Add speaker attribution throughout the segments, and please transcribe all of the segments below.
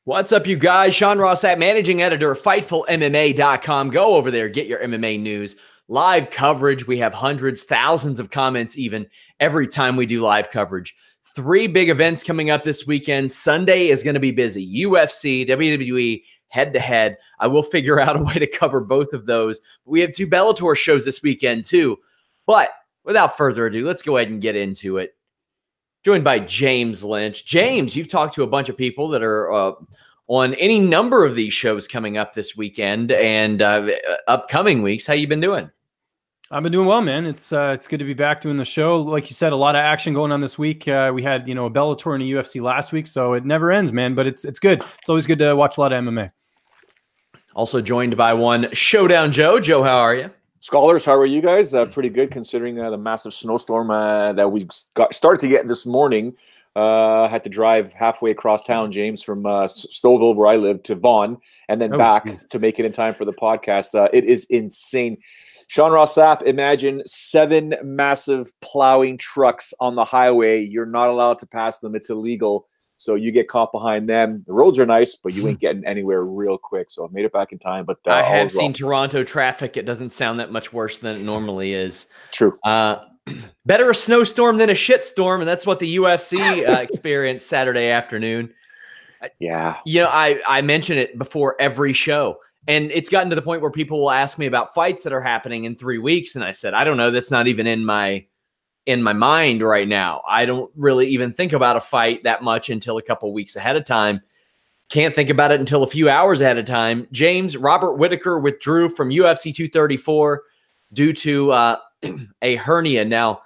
Speaker 1: What's up, you guys? Sean Ross Sapp, managing editor of FightfulMMA.com. Go over there, get your MMA news. Live coverage. We have hundreds, thousands of comments even every time we do live coverage. 3 big events coming up this weekend. Sunday is going to be busy. UFC, WWE, head-to-head. I will figure out a way to cover both of those. We have 2 Bellator shows this weekend too. But without further ado, let's go ahead and get into it. Joined by James Lynch. James, you've talked to a bunch of people that are on any number of these shows coming up this weekend and upcoming weeks. How you been doing?
Speaker 2: I've been doing well, man. It's good to be back doing the show. Like you said, a lot of action going on this week. We had a Bellator and a UFC last week, so it never ends, man. But it's good. It's always good to watch a lot of MMA. Also
Speaker 1: joined by one Showdown Joe. Joe, how are you?
Speaker 3: Scholars, how are you guys? Pretty good considering the massive snowstorm that we started to get this morning. Had to drive halfway across town, James, from Stouffville, where I live, to Vaughan, and then back to make it in time for the podcast. It is insane. Sean Ross Sapp, imagine 7 massive plowing trucks on the highway. You're not allowed to pass them. It's illegal. So you get caught behind them. The roads are nice, but you ain't getting anywhere real quick. So I made it back in time. But
Speaker 1: I have seen Toronto traffic. It doesn't sound that much worse than it normally is.
Speaker 3: True.
Speaker 1: Better a snowstorm than a shitstorm, and that's what the UFC experienced Saturday afternoon.
Speaker 3: Yeah.
Speaker 1: I mention it before every show, and it's gotten to the point where people will ask me about fights that are happening in 3 weeks, and I said, I don't know. That's not even in my mind right now. I don't really even think about a fight that much until a couple weeks ahead of time. Can't think about it until a few hours ahead of time. James, Robert Whittaker withdrew from UFC 234 due to a hernia. Now,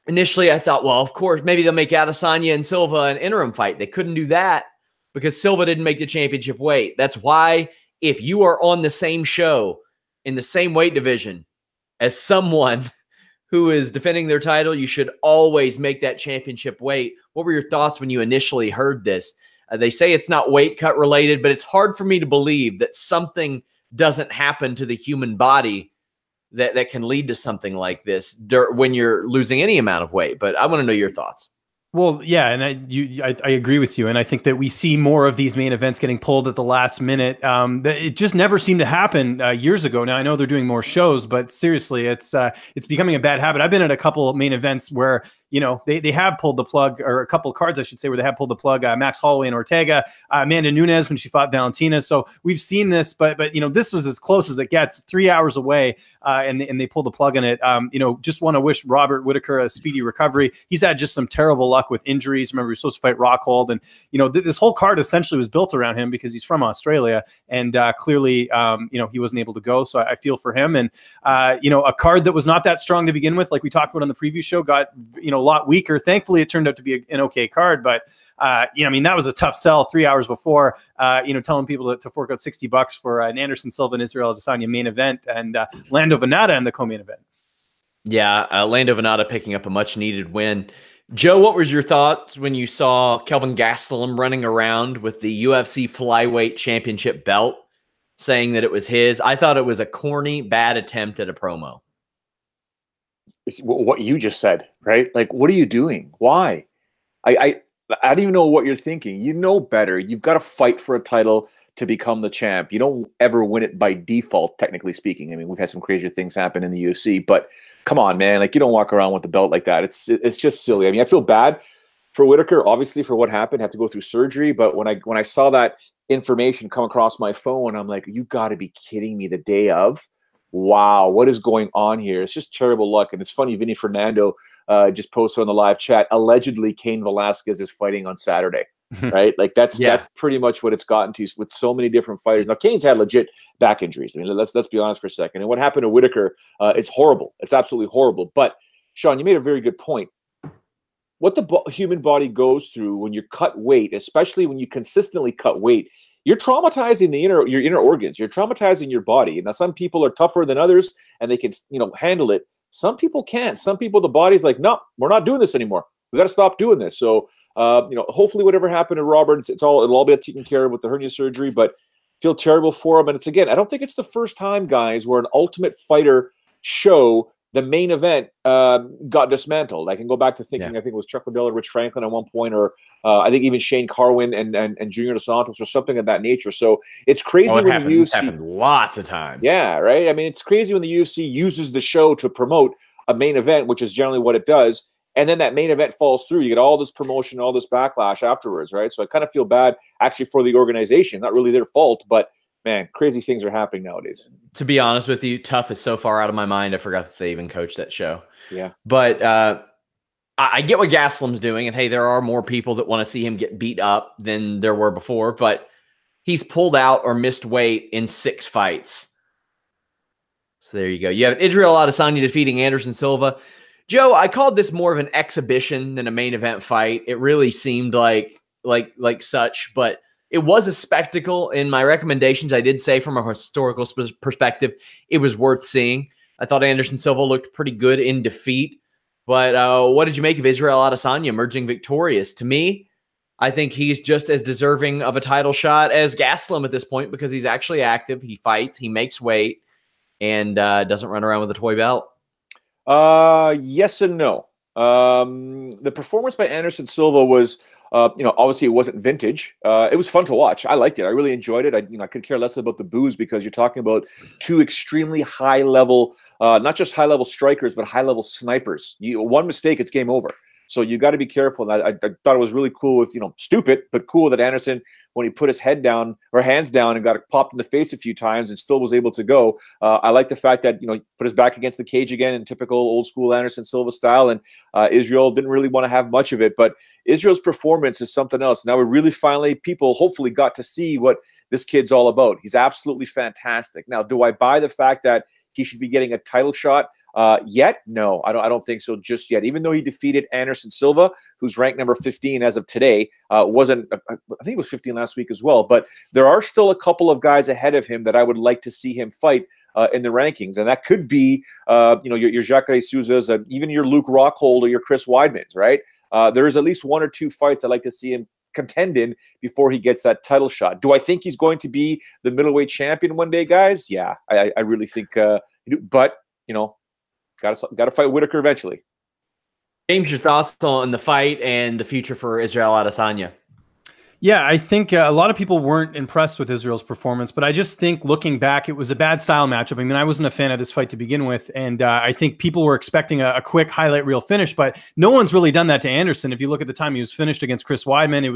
Speaker 1: initially I thought, well, of course, maybe they'll make Adesanya and Silva an interim fight. They couldn't do that because Silva didn't make the championship weight. That's why if you are on the same show in the same weight division as someone who is defending their title, you should always make that championship weight. What were your thoughts when you initially heard this? They say it's not weight cut related, but it's hard for me to believe that something doesn't happen to the human body that can lead to something like this when you're losing any amount of weight. But I want to know your thoughts.
Speaker 2: Well, yeah, and I agree with you, and I think that we see more of these main events getting pulled at the last minute. It just never seemed to happen years ago. Now I know they're doing more shows, but seriously, it's becoming a bad habit. I've been at a couple of main events where they have pulled the plug, or a couple of cards, I should say, where they have pulled the plug. Max Holloway and Ortega, Amanda Nunes when she fought Valentina. So we've seen this, but this was as close as it gets, 3 hours away, and they pulled the plug on it. Just want to wish Robert Whittaker a speedy recovery. He's had just some terrible luck with injuries. Remember, he was supposed to fight Rockhold, and this whole card essentially was built around him because he's from Australia, and clearly, he wasn't able to go. So I feel for him, and a card that was not that strong to begin with, like we talked about on the preview show, got a lot weaker. Thankfully, it turned out to be an okay card, but that was a tough sell 3 hours before, telling people to fork out $60 for an Anderson Silva and Israel Adesanya main event, and Lando Venata in the co-main event.
Speaker 1: Yeah, Lando Venata picking up a much-needed win. Joe, what was your thoughts when you saw Kelvin Gastelum running around with the UFC flyweight championship belt, saying that it was his? I thought it was a corny, bad attempt at a promo.
Speaker 3: What you just said, right? Like, what are you doing? Why? I don't even know what you're thinking. You know better. You've got to fight for a title to become the champ. You don't ever win it by default, technically speaking. I mean, we've had some crazier things happen in the UFC, but come on, man. Like, you don't walk around with the belt like that. It's just silly. I mean, I feel bad for Whittaker, obviously, for what happened. Had to go through surgery, but when I saw that information come across my phone, I'm like, you got to be kidding me the day of. Wow, what is going on here? It's just terrible luck. And it's funny, Vinny Fernando just posted on the live chat, allegedly Kane Velasquez is fighting on Saturday, right? Like that's pretty much what it's gotten to with so many different fighters. Now, Kane's had legit back injuries. I mean, let's be honest for a second. And what happened to Whittaker is horrible. It's absolutely horrible. But Sean, you made a very good point. What the human body goes through when you cut weight, especially when you consistently cut weight, you're traumatizing your inner organs. You're traumatizing your body. Now, some people are tougher than others, and they can handle it. Some people can't. Some people, the body's like, no, we're not doing this anymore. We got to stop doing this. So, hopefully, whatever happened to Robert, it'll all be taken care of with the hernia surgery. But feel terrible for him. And I don't think it's the first time, guys, where an Ultimate Fighter show the main event got dismantled. I can go back to thinking, I think it was Chuck Liddell and Rich Franklin at one point, or I think even Shane Carwin and Junior Dos Santos or something of that nature. So it's crazy when the UFC
Speaker 1: happened lots of times.
Speaker 3: Yeah, right. I mean, it's crazy when the UFC uses the show to promote a main event, which is generally what it does, and then that main event falls through. You get all this promotion, all this backlash afterwards, right? So I kind of feel bad actually for the organization. Not really their fault, but man, crazy things are happening nowadays.
Speaker 1: To be honest with you, Tough is so far out of my mind. I forgot that they even coached that show.
Speaker 3: Yeah.
Speaker 1: But I get what Gaslam's doing. And hey, there are more people that want to see him get beat up than there were before. But he's pulled out or missed weight in 6 fights. So there you go. You have Israel Adesanya defeating Anderson Silva. Joe, I called this more of an exhibition than a main event fight. It really seemed like such, but it was a spectacle. In my recommendations, I did say from a historical perspective, it was worth seeing. I thought Anderson Silva looked pretty good in defeat. But what did you make of Israel Adesanya emerging victorious? To me, I think he's just as deserving of a title shot as Gaslam at this point because he's actually active. He fights, he makes weight, and doesn't run around with a toy belt.
Speaker 3: Yes and no. The performance by Anderson Silva was, obviously it wasn't vintage. It was fun to watch. I liked it. I really enjoyed it. I could care less about the booze because you're talking about 2 extremely high level, not just high level strikers, but high level snipers. One mistake, it's game over. So you got to be careful. And I thought it was really cool with, stupid, but cool that Anderson, when he put his head down or hands down and got popped in the face a few times and still was able to go. I like the fact that, he put his back against the cage again in typical old school Anderson Silva style. And Israel didn't really want to have much of it, but Israel's performance is something else. Now we really finally, people hopefully got to see what this kid's all about. He's absolutely fantastic. Now, do I buy the fact that he should be getting a title shot? Yet? No, I don't think so just yet. Even though he defeated Anderson Silva, who's ranked number 15 as of today, I think it was 15 last week as well. But there are still a couple of guys ahead of him that I would like to see him fight in the rankings. And that could be, your Jacare Souza's, even your Luke Rockhold or your Chris Weidman's, right? There's at least 1 or 2 fights I'd like to see him contend in before he gets that title shot. Do I think he's going to be the middleweight champion one day, guys? Yeah, I really think, but, got to fight Whittaker eventually.
Speaker 1: James, your thoughts on the fight and the future for Israel Adesanya?
Speaker 2: Yeah, I think a lot of people weren't impressed with Israel's performance, but I just think looking back, it was a bad style matchup. I mean, I wasn't a fan of this fight to begin with, and I think people were expecting a quick highlight reel finish, but no one's really done that to Anderson. If you look at the time he was finished against Chris Weidman, it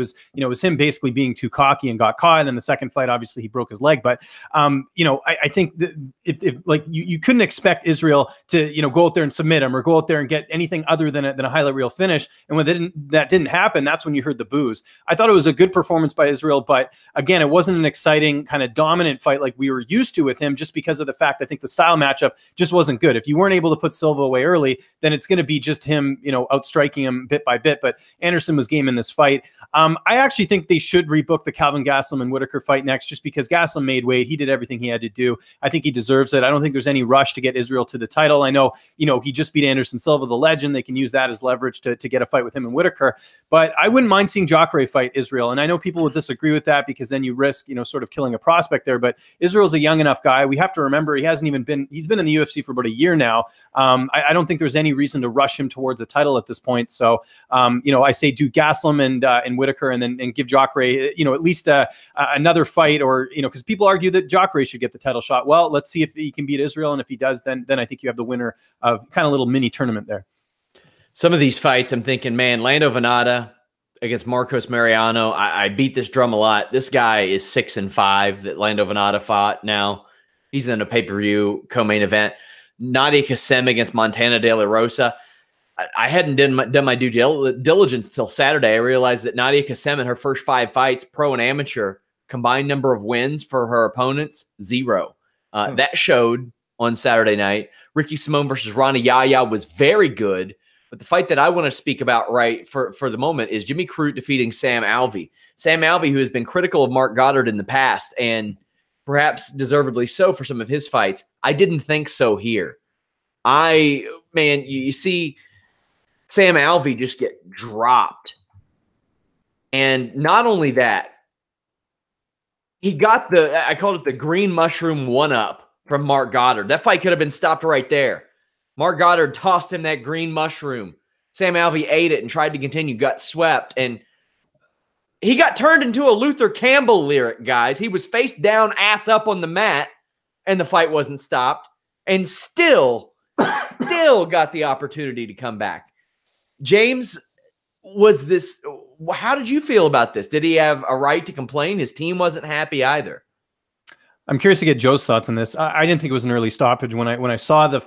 Speaker 2: was him basically being too cocky and got caught. And in the second fight, obviously he broke his leg. But I think that if you couldn't expect Israel to go out there and submit him or go out there and get anything other than a highlight reel finish. And when that didn't happen, that's when you heard the boos. I thought it was a good performance by Israel, but again, it wasn't an exciting kind of dominant fight like we were used to with him, just because of the fact I think the style matchup just wasn't good. If you weren't able to put Silva away early, then it's going to be just him, outstriking him bit by bit. But Anderson was game in this fight. I actually think they should rebook the Calvin Gastelum and Whittaker fight next, just because Gastelum made weight. He did everything he had to do. I think he deserves it. I don't think there's any rush to get Israel to the title. I know, he just beat Anderson Silva, the legend. They can use that as leverage to get a fight with him and Whittaker. But I wouldn't mind seeing Jacare fight Israel. And I know people will disagree with that because then you risk, sort of killing a prospect there. But Israel's a young enough guy. We have to remember he's been in the UFC for about a year now. I don't think there's any reason to rush him towards a title at this point. So, I say do Gastelum and Whittaker and give Jacare, at least another fight, or, because people argue that Jacare should get the title shot. Well, let's see if he can beat Israel. And if he does, then I think you have the winner of kind of a little mini tournament there.
Speaker 1: Some of these fights, I'm thinking, man, Lando Venata against Marcos Mariano. I beat this drum a lot. This guy is 6-5 that Lando Venata fought. Now he's in a pay-per-view co-main event. Nadia Kassem against Montana De La Rosa. I hadn't done my due diligence till Saturday. I realized that Nadia Kassem in her first 5 fights, pro and amateur, combined number of wins for her opponents, 0. That showed on Saturday night. Ricky Simone versus Rana Yahya was very good. But the fight that I want to speak about for the moment is Jimmy Crute defeating Sam Alvey. Sam Alvey, who has been critical of Mark Goddard in the past, and perhaps deservedly so for some of his fights. I didn't think so here. You see Sam Alvey just get dropped. And not only that, he got I called it the green mushroom 1-up from Mark Goddard. That fight could have been stopped right there. Mark Goddard tossed him that green mushroom. Sam Alvey ate it and tried to continue, got swept, and he got turned into a Luther Campbell lyric, guys. He was face down, ass up on the mat, and the fight wasn't stopped, and still got the opportunity to come back. James, how did you feel about this? Did he have a right to complain? His team wasn't happy either.
Speaker 2: I'm curious to get Joe's thoughts on this. I didn't think it was an early stoppage when I saw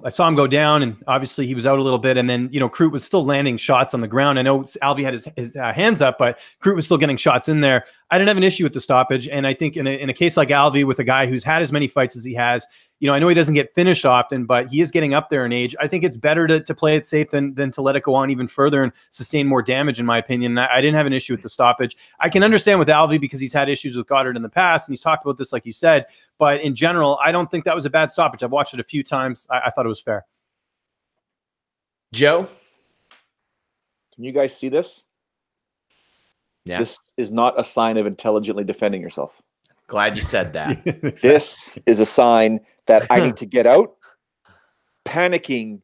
Speaker 2: I saw him go down, and obviously he was out a little bit, and then Crute was still landing shots on the ground. I know Alvey had his hands up, but Crute was still getting shots in there. I didn't have an issue with the stoppage, and I think in a case like Alvey, with a guy who's had as many fights as he has, I know he doesn't get finished often, but he is getting up there in age. I think it's better to play it safe than to let it go on even further and sustain more damage, in my opinion. I didn't have an issue with the stoppage. I can understand with Alvey because he's had issues with Goddard in the past, and he's talked about this, like you said. But in general, I don't think that was a bad stoppage. I've watched it a few times. I thought it was fair.
Speaker 1: Joe?
Speaker 3: Can you guys see this?
Speaker 1: Yeah.
Speaker 3: This is not a sign of intelligently defending yourself.
Speaker 1: Glad you said that.
Speaker 2: Exactly.
Speaker 3: This is a sign that I need to get out. Panicking,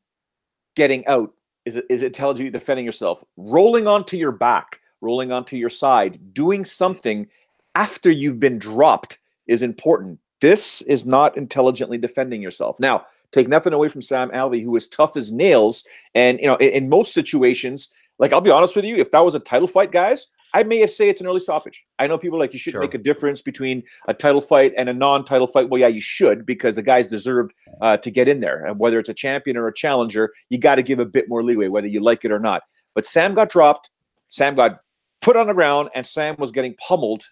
Speaker 3: getting out is intelligently defending yourself. Rolling onto your back, rolling onto your side, doing something after you've been dropped is important. This is not intelligently defending yourself. Now, take nothing away from Sam Alvey, who is tough as nails. And, in most situations, like, I'll be honest with you, if that was a title fight, guys, I may have say it's an early stoppage. I know people like, you should make a difference between a title fight and a non-title fight. Well, yeah, you should, because the guys deserved to get in there. And whether it's a champion or a challenger, you got to give a bit more leeway, whether you like it or not. But Sam got dropped. Sam got put on the ground, and Sam was getting pummeled.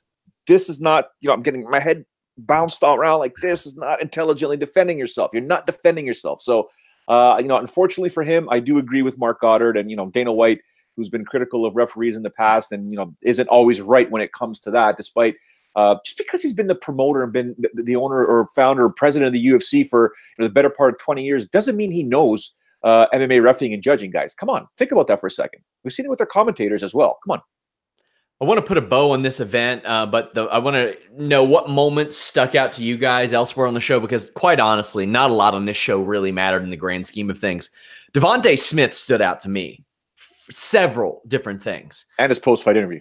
Speaker 3: This is not, I'm getting my head bounced around like this. Is not intelligently defending yourself. You're not defending yourself. So, unfortunately for him, I do agree with Mark Goddard and, Dana White, who's been critical of referees in the past and, isn't always right when it comes to that, despite just because he's been the promoter and been the owner or founder or president of the UFC for the better part of 20 years, doesn't mean he knows MMA refereeing and judging, guys. Come on, think about that for a second. We've seen it with their commentators as well. Come on.
Speaker 1: I want to put a bow on this event, but I want to know what moments stuck out to you guys elsewhere on the show, because quite honestly, not a lot on this show really mattered in the grand scheme of things. Devante Smith stood out to me. Several different things.
Speaker 3: And his post-fight interview.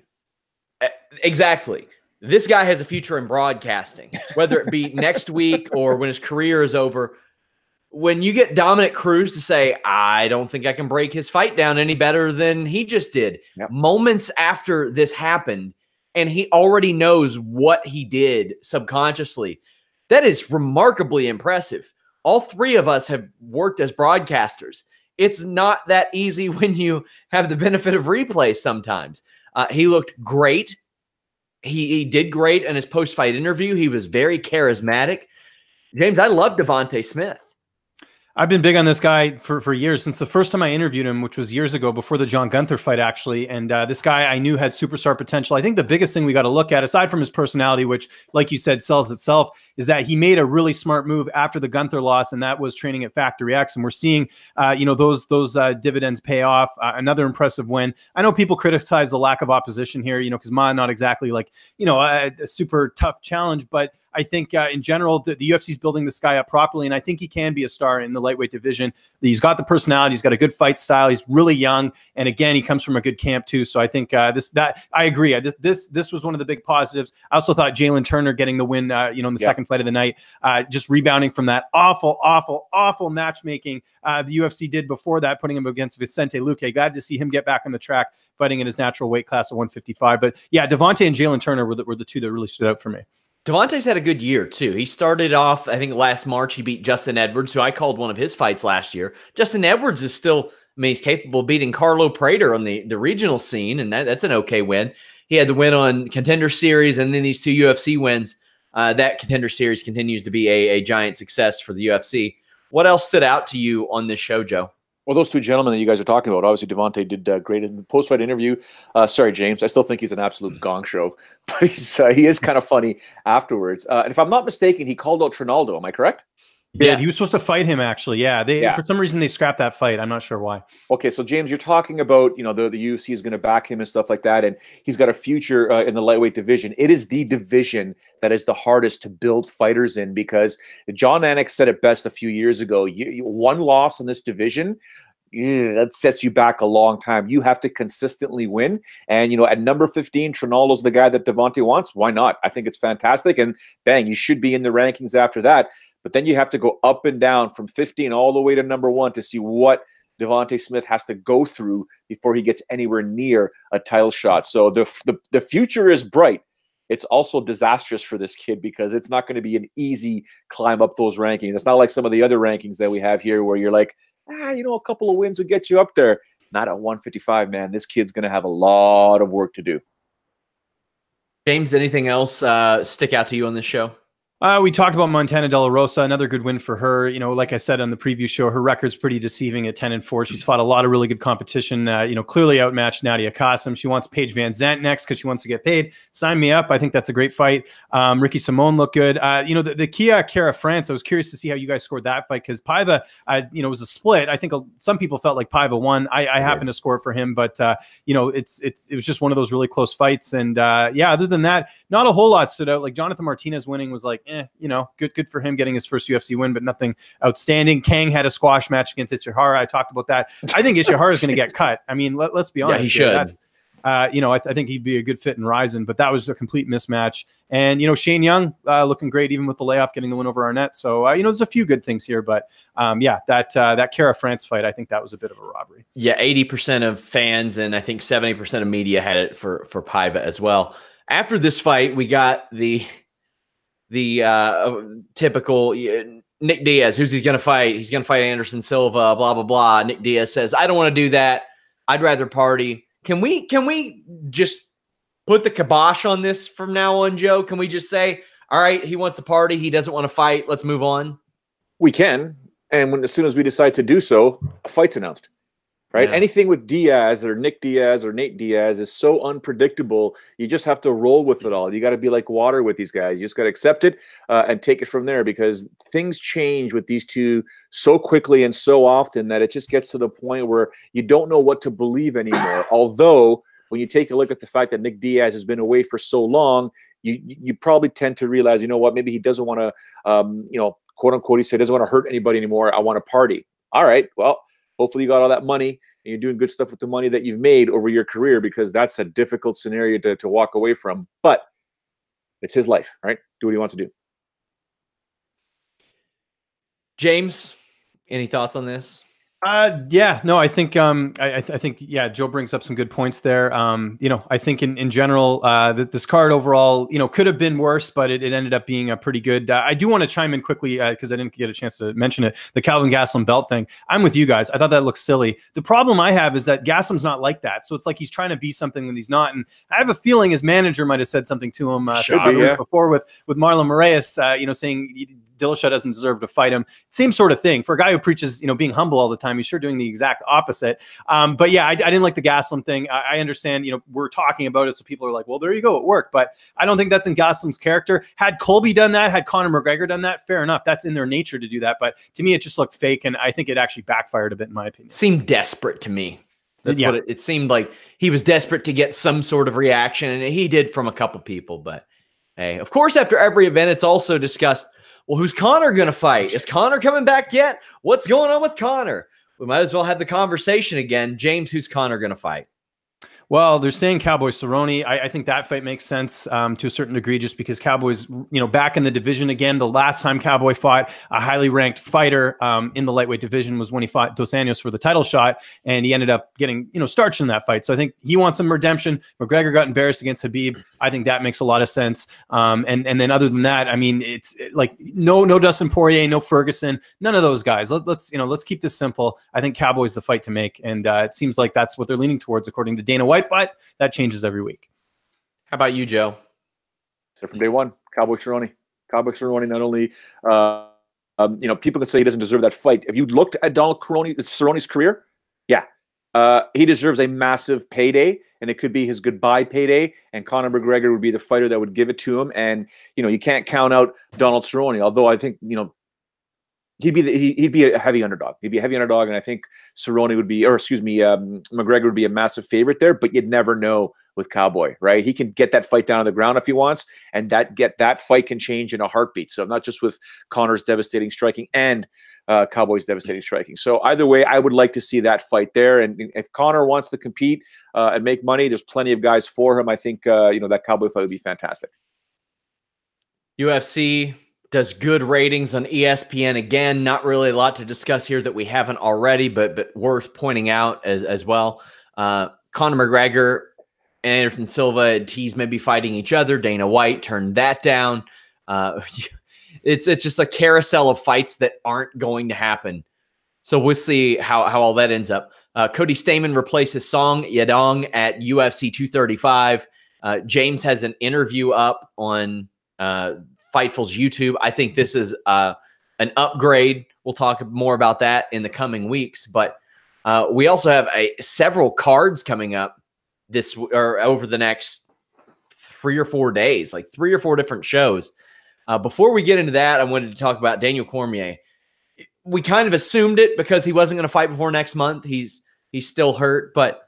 Speaker 1: Exactly. This guy has a future in broadcasting, whether it be next week or when his career is over. When you get Dominic Cruz to say, I don't think I can break his fight down any better than he just did. Yep. Moments after this happened, and he already knows what he did subconsciously. That is remarkably impressive. All three of us have worked as broadcasters. It's not that easy when you have the benefit of replay sometimes. He looked great. He did great in his post-fight interview. He was very charismatic. James, I love Devante Smith.
Speaker 2: I've been big on this guy for years, since the first time I interviewed him, which was years ago, before the John Gunther fight, actually. And this guy I knew had superstar potential. I think the biggest thing we got to look at, aside from his personality, which, like you said, sells itself, is that he made a really smart move after the Gunther loss, and that was training at Factory X. And we're seeing, those dividends pay off. Another impressive win. I know people criticize the lack of opposition here, because Ma, not exactly like, a super tough challenge, but I think in general, the UFC is building this guy up properly, and I think he can be a star in the lightweight division. He's got the personality. He's got a good fight style. He's really young, and again, he comes from a good camp too. So I think I agree. This was one of the big positives. I also thought Jalen Turner getting the win, in the second fight of the night, just rebounding from that awful matchmaking the UFC did before that, putting him against Vicente Luque. Glad to see him get back on the track, fighting in his natural weight class of 155. But yeah, Devante and Jalen Turner were the two that really stood out for me.
Speaker 1: Devante's had a good year, too. He started off, I think, last March. He beat Justin Edwards, who I called one of his fights last year. Justin Edwards is still, he's capable of beating Carlo Prater on the regional scene, and that's an okay win. He had the win on Contender Series, and then these two UFC wins. That Contender Series continues to be a giant success for the UFC. What else stood out to you on this show, Joe?
Speaker 3: Well, those two gentlemen that you guys are talking about, obviously Devante did great in the post-fight interview. Sorry, James, I still think he's an absolute gong show, but he is kind of funny afterwards. And if I'm not mistaken, he called out Trinaldo. Am I correct?
Speaker 2: Yeah, he was supposed to fight him, actually. Yeah,
Speaker 3: Yeah.
Speaker 2: for some reason they scrapped that fight. I'm not sure why.
Speaker 3: Okay, so James, you're talking about, the UFC is going to back him and stuff like that, and he's got a future in the lightweight division. It is the division that is the hardest to build fighters in, because John Anik said it best a few years ago. One loss in this division, that sets you back a long time. You have to consistently win. And, at number 15, Trinaldo's the guy that Devante wants. Why not? I think it's fantastic. And bang, you should be in the rankings after that. But then you have to go up and down from 15 all the way to number 1 to see what Devante Smith has to go through before he gets anywhere near a title shot. So the future is bright. It's also disastrous for this kid, because it's not going to be an easy climb up those rankings. It's not like some of the other rankings that we have here where you're like, a couple of wins will get you up there. Not at 155, man. This kid's going to have a lot of work to do.
Speaker 1: James, anything else stick out to you on this show?
Speaker 2: We talked about Montana Delarosa, another good win for her. Like I said on the preview show, her record's pretty deceiving at 10-4. She's fought a lot of really good competition, clearly outmatched Nadia Qasim. She wants Paige Van Zandt next because she wants to get paid. Sign me up. I think that's a great fight. Ricky Simone looked good. The Kia Kara France, I was curious to see how you guys scored that fight, because Paiva, it was a split. I think some people felt like Paiva won. I happened to score it for him, but it was just one of those really close fights. And other than that, not a whole lot stood out. Like Jonathan Martinez winning was like, good for him getting his first UFC win, but nothing outstanding. Kang had a squash match against Ishihara. I talked about that. I think Ishihara is going to get cut. I mean, let's be honest.
Speaker 1: Yeah, he should.
Speaker 2: I think he'd be a good fit in Ryzen, but that was a complete mismatch. And, Shane Young looking great, even with the layoff, getting the win over Arnett. So, there's a few good things here, but that Kara France fight, I think that was a bit of a robbery. Yeah,
Speaker 1: 80% of fans and I think 70% of media had it for Paiva as well. After this fight, we got the typical Nick Diaz. Who's he going to fight? He's going to fight Anderson Silva, blah, blah, blah. Nick Diaz says, I don't want to do that. I'd rather party. Can we just put the kibosh on this from now on, Joe? Can we just say, all right, he wants to party. He doesn't want to fight. Let's move on.
Speaker 3: We can. And as soon as we decide to do so, a fight's announced. Right? Yeah. Anything with Diaz or Nick Diaz or Nate Diaz is so unpredictable. You just have to roll with it all. You got to be like water with these guys. You just got to accept it and take it from there, because things change with these two so quickly and so often that it just gets to the point where you don't know what to believe anymore. Although when you take a look at the fact that Nick Diaz has been away for so long, you probably tend to realize, maybe he doesn't want to, quote unquote, he said, doesn't want to hurt anybody anymore. I want to party. All right, well, hopefully you got all that money and you're doing good stuff with the money that you've made over your career, because that's a difficult scenario to walk away from. But it's his life, right? Do what he wants to do.
Speaker 1: James, any thoughts on this?
Speaker 2: I think I think Joe brings up some good points there. I think in general that this card overall, could have been worse, but it ended up being a pretty good. I do want to chime in quickly because I didn't get a chance to mention it. The Calvin Gastelum belt thing. I'm with you guys. I thought that looked silly. The problem I have is that Gastelum's not like that, so it's like he's trying to be something that he's not. And I have a feeling his manager might have said something to him before with Marlon Moraes, saying Dillashaw doesn't deserve to fight him. Same sort of thing. For a guy who preaches, being humble all the time, he's sure doing the exact opposite. But yeah, I didn't like the Gastelum thing. I understand, we're talking about it, so people are like, well, there you go, it worked. But I don't think that's in Gastelum's character. Had Colby done that, had Conor McGregor done that, fair enough. That's in their nature to do that. But to me, it just looked fake, and I think it actually backfired a bit, in my opinion.
Speaker 1: Seemed desperate to me. That's what it seemed like. He was desperate to get some sort of reaction, and he did from a couple people. But hey, of course, after every event, it's also discussed, well, who's Conor going to fight? Is Conor coming back yet? What's going on with Conor? We might as well have the conversation again. James, who's Conor going to fight?
Speaker 2: Well, they're saying Cowboy Cerrone. I think that fight makes sense to a certain degree, just because Cowboy's, back in the division again. The last time Cowboy fought a highly ranked fighter in the lightweight division was when he fought Dos Anjos for the title shot, and he ended up getting, starched in that fight. So I think he wants some redemption. McGregor got embarrassed against Khabib. I think that makes a lot of sense. And then other than that, I mean, it's like no Dustin Poirier, no Ferguson, none of those guys. Let's keep this simple. I think Cowboy's the fight to make, and it seems like that's what they're leaning towards, according to Dana White. But that changes every week.
Speaker 1: How about you, Joe?
Speaker 3: So from day one, Cowboy Cerrone. Cowboy Cerrone not only, people can say he doesn't deserve that fight. Have you looked at Donald Cerrone's career? Yeah. He deserves a massive payday, and it could be his goodbye payday, and Conor McGregor would be the fighter that would give it to him. And, you can't count out Donald Cerrone, although I think, He'd be a heavy underdog. He'd be a heavy underdog, and I think Cerrone would be, or excuse me, McGregor would be a massive favorite there. But you'd never know with Cowboy, right? He can get that fight down on the ground if he wants, and that fight can change in a heartbeat. So not just with Conor's devastating striking and Cowboy's devastating striking. So either way, I would like to see that fight there. And if Conor wants to compete and make money, there's plenty of guys for him. I think that Cowboy fight would be fantastic.
Speaker 1: UFC does good ratings on ESPN. Again, not really a lot to discuss here that we haven't already, but worth pointing out as well. Conor McGregor and Anderson Silva and Tease may be fighting each other. Dana White turned that down. It's just a carousel of fights that aren't going to happen. So we'll see how all that ends up. Cody Stamann replaces Song Yadong at UFC 235. James has an interview up on Fightful's YouTube. I think this is an upgrade. We'll talk more about that in the coming weeks. But we also have several cards coming up over the next 3 or 4 days, like 3 or 4 different shows. Before we get into that, I wanted to talk about Daniel Cormier. We kind of assumed it because he wasn't going to fight before next month. He's still hurt, but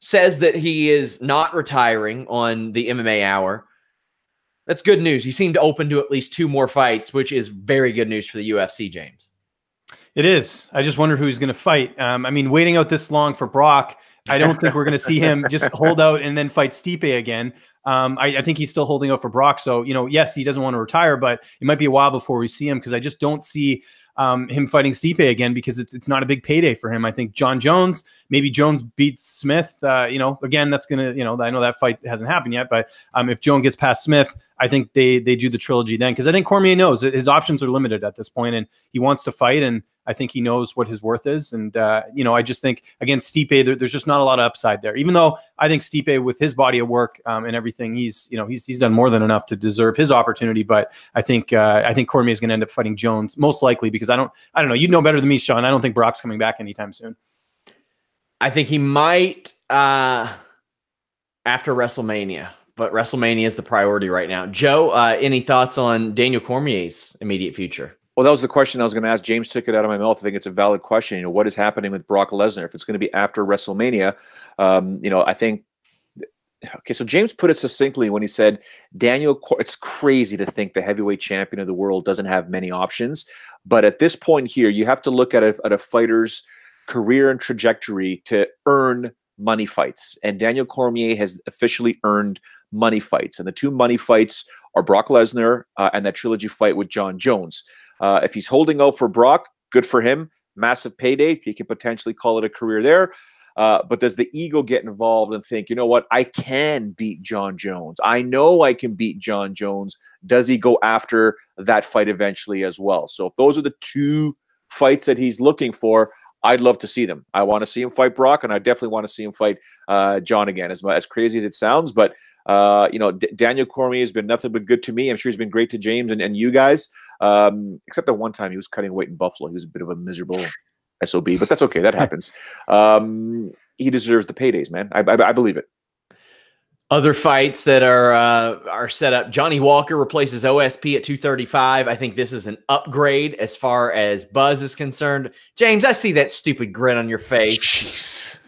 Speaker 1: says that he is not retiring on the MMA Hour. That's good news. He seemed open to at least 2 more fights, which is very good news for the UFC, James.
Speaker 2: It is. I just wonder who he's going to fight. I mean, waiting out this long for Brock, I don't think we're going to see him just hold out and then fight Stipe again. I think he's still holding out for Brock. So, yes, he doesn't want to retire, but it might be a while before we see him because I just don't see him fighting Stipe again because it's not a big payday for him. I think John Jones, maybe Jones beats Smith. Again, that's going to, I know that fight hasn't happened yet, but if Jones gets past Smith, I think they do the trilogy then because I think Cormier knows his options are limited at this point and he wants to fight and I think he knows what his worth is. And, I just think against Stipe, there's just not a lot of upside there, even though I think Stipe with his body of work and everything, he's done more than enough to deserve his opportunity. But I think Cormier is going to end up fighting Jones most likely because I don't know. You know better than me, Sean. I don't think Brock's coming back anytime soon.
Speaker 1: I think he might after WrestleMania, but WrestleMania is the priority right now. Joe, any thoughts on Daniel Cormier's immediate future?
Speaker 3: Well, that was the question I was going to ask. James took it out of my mouth. I think it's a valid question. What is happening with Brock Lesnar? If it's going to be after WrestleMania, I think. Okay, so James put it succinctly when he said, it's crazy to think the heavyweight champion of the world doesn't have many options. But at this point here, you have to look at a fighter's career and trajectory to earn money fights. And Daniel Cormier has officially earned money fights. And the 2 money fights are Brock Lesnar and that trilogy fight with John Jones. If he's holding out for Brock, good for him. Massive payday. He can potentially call it a career there. But does the ego get involved and think, you know what, I can beat John Jones. I know I can beat John Jones. Does he go after that fight eventually as well? So if those are the 2 fights that he's looking for, I'd love to see them. I want to see him fight Brock, and I definitely want to see him fight John again, as crazy as it sounds. But Daniel Cormier has been nothing but good to me. I'm sure he's been great to James and you guys, except that one time he was cutting weight in Buffalo. He was a bit of a miserable SOB, but that's okay. That happens. He deserves the paydays, man. I believe it.
Speaker 1: Other fights that are set up. Johnny Walker replaces OSP at 235. I think this is an upgrade as far as buzz is concerned. James, I see that stupid grin on your face.
Speaker 3: Jeez.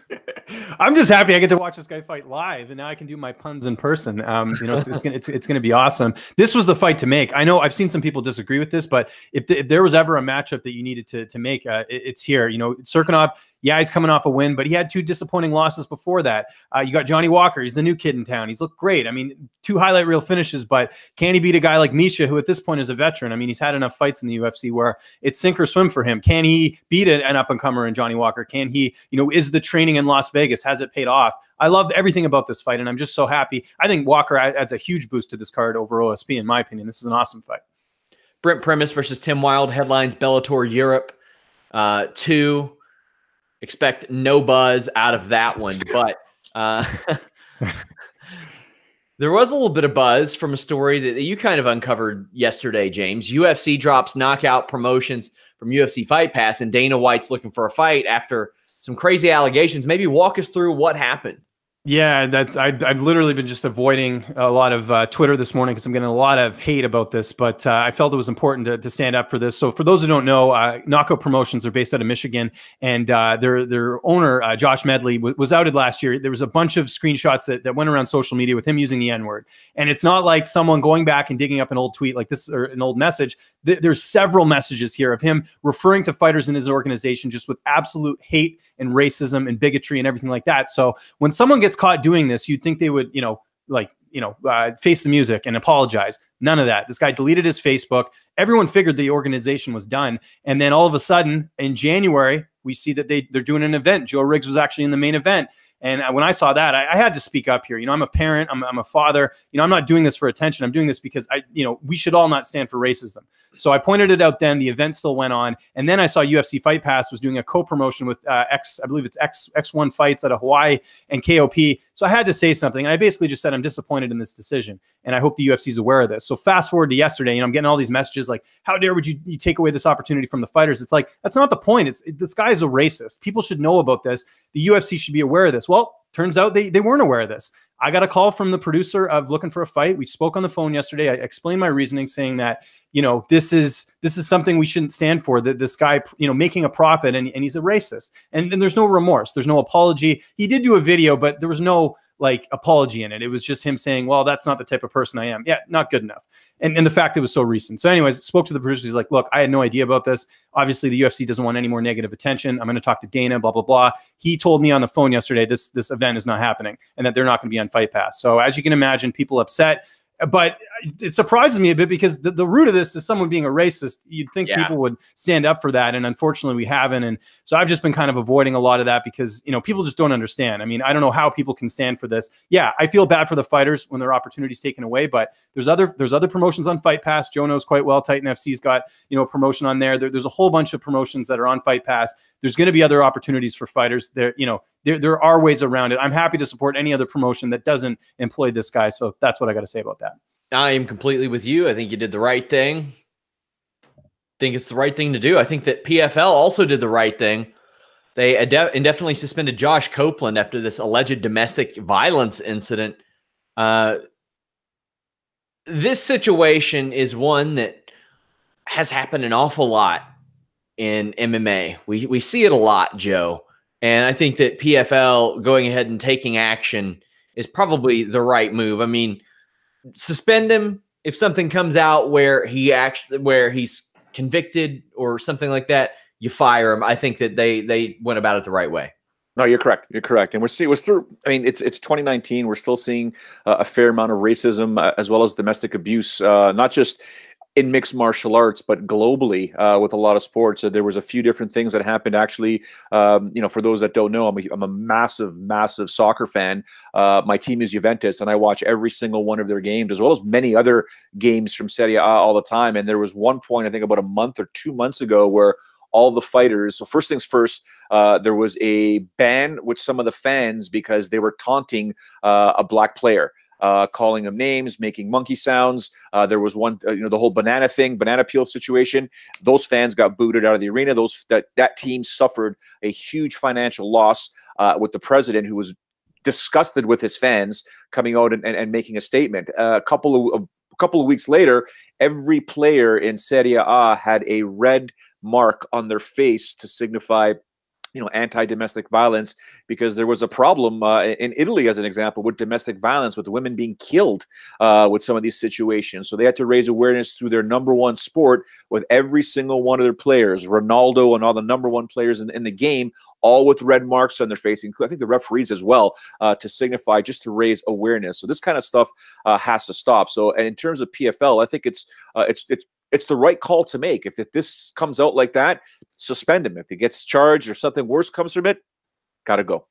Speaker 2: I'm just happy I get to watch this guy fight live, and now I can do my puns in person. It's gonna be awesome. This was the fight to make. I know I've seen some people disagree with this, but if there was ever a matchup that you needed to make, it's here. Serkinov. Yeah, he's coming off a win, but he had 2 disappointing losses before that. You got Johnny Walker. He's the new kid in town. He's looked great. I mean, 2 highlight reel finishes, but can he beat a guy like Misha, who at this point is a veteran? I mean, he's had enough fights in the UFC where it's sink or swim for him. Can he beat an up-and-comer in Johnny Walker? Can he, is the training in Las Vegas, has it paid off? I loved everything about this fight, and I'm just so happy. I think Walker adds a huge boost to this card over OSP, in my opinion. This is an awesome fight.
Speaker 1: Brent Primus versus Tim Wilde headlines Bellator Europe 2. Expect no buzz out of that one, but there was a little bit of buzz from a story that you kind of uncovered yesterday, James. UFC drops knockout promotions from UFC Fight Pass, and Dana White's looking for a fight after some crazy allegations. Maybe walk us through what happened.
Speaker 2: Yeah, I've literally been just avoiding a lot of Twitter this morning because I'm getting a lot of hate about this. But I felt it was important to stand up for this. So for those who don't know, Knockout Promotions are based out of Michigan, and their owner Josh Medley was outed last year. There was a bunch of screenshots that went around social media with him using the N-word, and it's not like someone going back and digging up an old tweet like this or an old message. There's several messages here of him referring to fighters in his organization just with absolute hate and racism and bigotry and everything like that. So when someone gets caught doing this, you'd think they would, face the music and apologize. None of that. This guy deleted his Facebook. Everyone figured the organization was done. And then all of a sudden in January, we see that they're doing an event. Joe Riggs was actually in the main event. And when I saw that, I had to speak up here. I'm a parent. I'm a father. I'm not doing this for attention. I'm doing this because we should all not stand for racism. So I pointed it out then. The event still went on. And then I saw UFC Fight Pass was doing a co-promotion with I believe it's X1 Fights out of Hawaii and KOP. So I had to say something. And I basically just said, I'm disappointed in this decision. And I hope the UFC is aware of this. So fast forward to yesterday, I'm getting all these messages like, how dare would you take away this opportunity from the fighters? It's like, that's not the point. This guy is a racist. People should know about this. The UFC should be aware of this. Well, turns out they weren't aware of this. I got a call from the producer of Looking for a Fight. We spoke on the phone yesterday. I explained my reasoning, saying that, this is something we shouldn't stand for, that this guy, making a profit and he's a racist. And there's no remorse. There's no apology. He did do a video, but there was no apology in it. It was just him saying, well, that's not the type of person I am. Yeah, not good enough. And the fact it was so recent. So anyways, spoke to the producer. He's like, look, I had no idea about this. Obviously, the UFC doesn't want any more negative attention. I'm going to talk to Dana, blah, blah, blah. He told me on the phone yesterday, this event is not happening and that they're not going to be on Fight Pass. So as you can imagine, people upset. But it surprises me a bit because the root of this is someone being a racist. You'd think people would stand up for that. And unfortunately, we haven't. And so I've just been kind of avoiding a lot of that because, people just don't understand. I mean, I don't know how people can stand for this. Yeah, I feel bad for the fighters when their opportunity's taken away. But there's other promotions on Fight Pass. Joe knows quite well. Titan FC's got, a promotion on there. There's a whole bunch of promotions that are on Fight Pass. There's going to be other opportunities for fighters there. There are ways around it. I'm happy to support any other promotion that doesn't employ this guy. So that's what I got to say about that.
Speaker 1: I am completely with you. I think you did the right thing. I think it's the right thing to do. I think that PFL also did the right thing. They indefinitely suspended Josh Copeland after this alleged domestic violence incident. This situation is one that has happened an awful lot in MMA. We see it a lot, Joe. And I think that PFL going ahead and taking action is probably the right move. I mean, suspend him if something comes out where he's convicted or something like that. You fire him. I think that they went about it the right way.
Speaker 3: No, you're correct. You're correct. And we're still. I mean, it's 2019. We're still seeing a fair amount of racism as well as domestic abuse, not just in mixed martial arts, but globally with a lot of sports. There was a few different things that happened. Actually, for those that don't know, I'm a massive soccer fan. My team is Juventus, and I watch every single one of their games, as well as many other games from Serie A all the time. And there was one point, I think about a month or 2 months ago, where all the fighters. So first things first, there was a ban with some of the fans because they were taunting a black player. Calling them names, making monkey sounds. There was one, the whole banana peel situation. Those fans got booted out of the arena. That team suffered a huge financial loss with the president, who was disgusted with his fans coming out and making a statement. A couple of weeks later, every player in Serie A had a red mark on their face to signify anti-domestic violence, because there was a problem in Italy, as an example, with domestic violence, with women being killed with some of these situations. So they had to raise awareness through their number one sport with every single one of their players, Ronaldo and all the number one players in the game, all with red marks on their face, I think the referees as well, to signify, just to raise awareness. So this kind of stuff has to stop. So, and in terms of PFL, I think it's the right call to make. If this comes out like that, suspend him. If he gets charged or something worse comes from it, gotta go.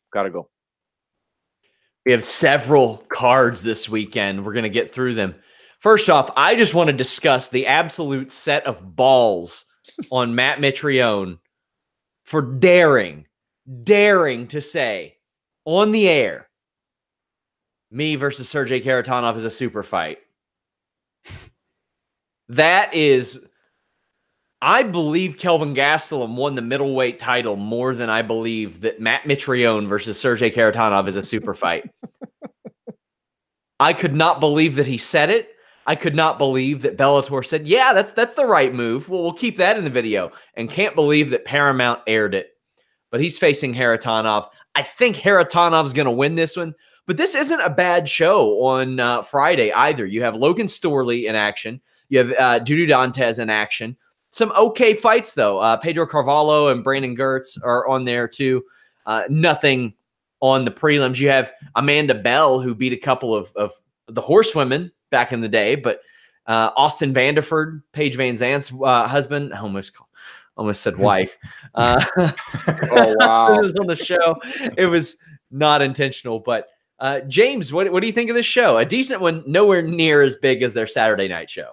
Speaker 1: We have several cards this weekend. We're going to get through them. First off, I just want to discuss the absolute set of balls on Matt Mitrione for daring to say on the air, me versus Sergey Karatanov is a super fight. That is I believe Kelvin Gastelum won the middleweight title more than I believe that Matt Mitrione versus Sergey Kharitonov is a super fight. I could not believe that he said it. I could not believe that Bellator said, yeah, that's the right move. Well, we'll keep that in the video. And can't believe that Paramount aired it. But he's facing Kharitonov. I think Haritonov's going to win this one. But this isn't a bad show on Friday either. You have Logan Storley in action. You have Dudu Dantes in action. Some okay fights, though. Pedro Carvalho and Brandon Gertz are on there, too. Nothing on the prelims. You have Amanda Bell, who beat a couple of the horsewomen back in the day, but Austin Vanderford, Paige Van Zant's husband, I almost said wife.
Speaker 3: Oh, wow.
Speaker 1: Was on the show. It was not intentional, but James, what do you think of this show? A decent one, nowhere near as big as their Saturday night show.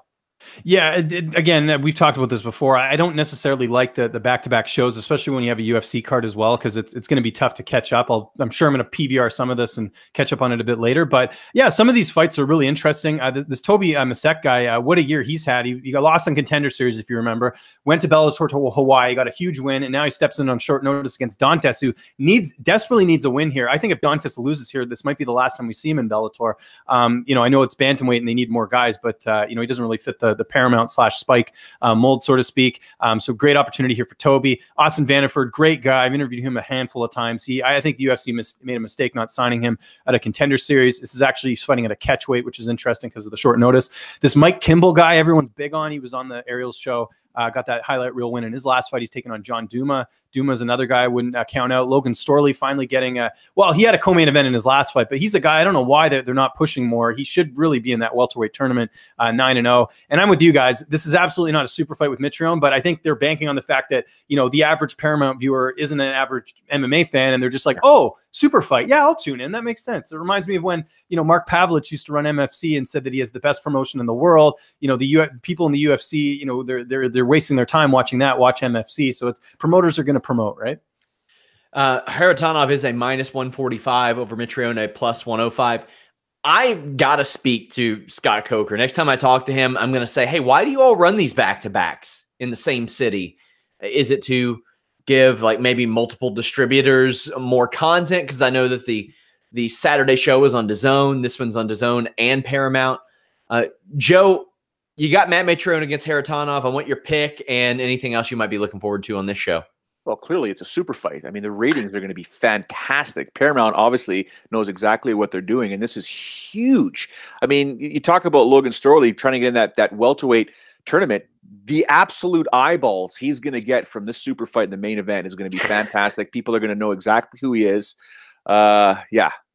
Speaker 2: Yeah, again, we've talked about this before. I don't necessarily like the back-to-back shows, especially when you have a UFC card as well, because it's going to be tough to catch up. I'm sure I'm going to PVR some of this and catch up on it a bit later. But yeah, some of these fights are really interesting. This Toby Masek guy, what a year he's had. He got lost in Contender Series, if you remember. Went to Bellator to Hawaii, got a huge win, and now he steps in on short notice against Dantes, who desperately needs a win here. I think if Dantes loses here, this might be the last time we see him in Bellator. I know it's bantamweight and they need more guys, but he doesn't really fit the Paramount / Spike mold, so to speak. So great opportunity here for Toby. Austin Vanderford, great guy. I've interviewed him a handful of times. I think the UFC made a mistake not signing him at a Contender Series. This is actually fighting at a catchweight, which is interesting because of the short notice. This Mike Kimball guy, everyone's big on. He was on the Ariel's show. Got that highlight reel win in his last fight. He's taken on John Duma. Duma's another guy I wouldn't count out. Logan Storley finally getting he had a co-main event in his last fight, but he's a guy, I don't know why they're not pushing more. He should really be in that welterweight tournament, 9-0. And I'm with you guys. This is absolutely not a super fight with Mitrione, but I think they're banking on the fact that, the average Paramount viewer isn't an average MMA fan, and they're just like, oh, super fight. Yeah, I'll tune in. That makes sense. It reminds me of when, Mark Pavlich used to run MFC and said that he has the best promotion in the world. The people in the UFC, they're wasting their time watching that, watch MFC. So it's promoters are going to promote, right?
Speaker 1: Kharitonov is a -145 over Mitrione, a +105. I got to speak to Scott Coker. Next time I talk to him, I'm going to say, hey, why do you all run these back-to-backs in the same city? Is it to give maybe multiple distributors more content? Because I know that the Saturday show is on DAZN. This one's on DAZN and Paramount. Joe, you got Matt Mitrione against Kharitonov. I want your pick and anything else you might be looking forward to on this show.
Speaker 3: Well, clearly it's a super fight. I mean, the ratings are going to be fantastic. Paramount obviously knows exactly what they're doing, and this is huge. I mean, you talk about Logan Storley trying to get in that welterweight tournament. The absolute eyeballs he's going to get from this super fight in the main event is going to be fantastic. People are going to know exactly who he is.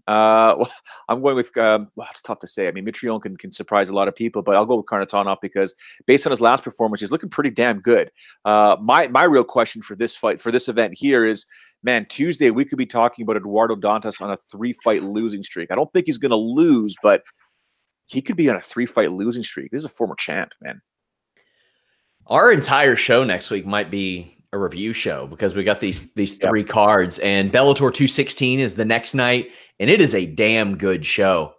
Speaker 3: Well, I'm going with, it's tough to say. I mean, Mitrione can surprise a lot of people, but I'll go with Kharitonov because based on his last performance, he's looking pretty damn good. My real question for this fight, for this event here is, man, Tuesday we could be talking about Eduardo Dantas on a 3-fight losing streak. I don't think he's going to lose, but he could be on a 3-fight losing streak. This is a former champ, man.
Speaker 1: Our entire show next week might be a review show because we got these three cards, and Bellator 216 is the next night, and it is a damn good show.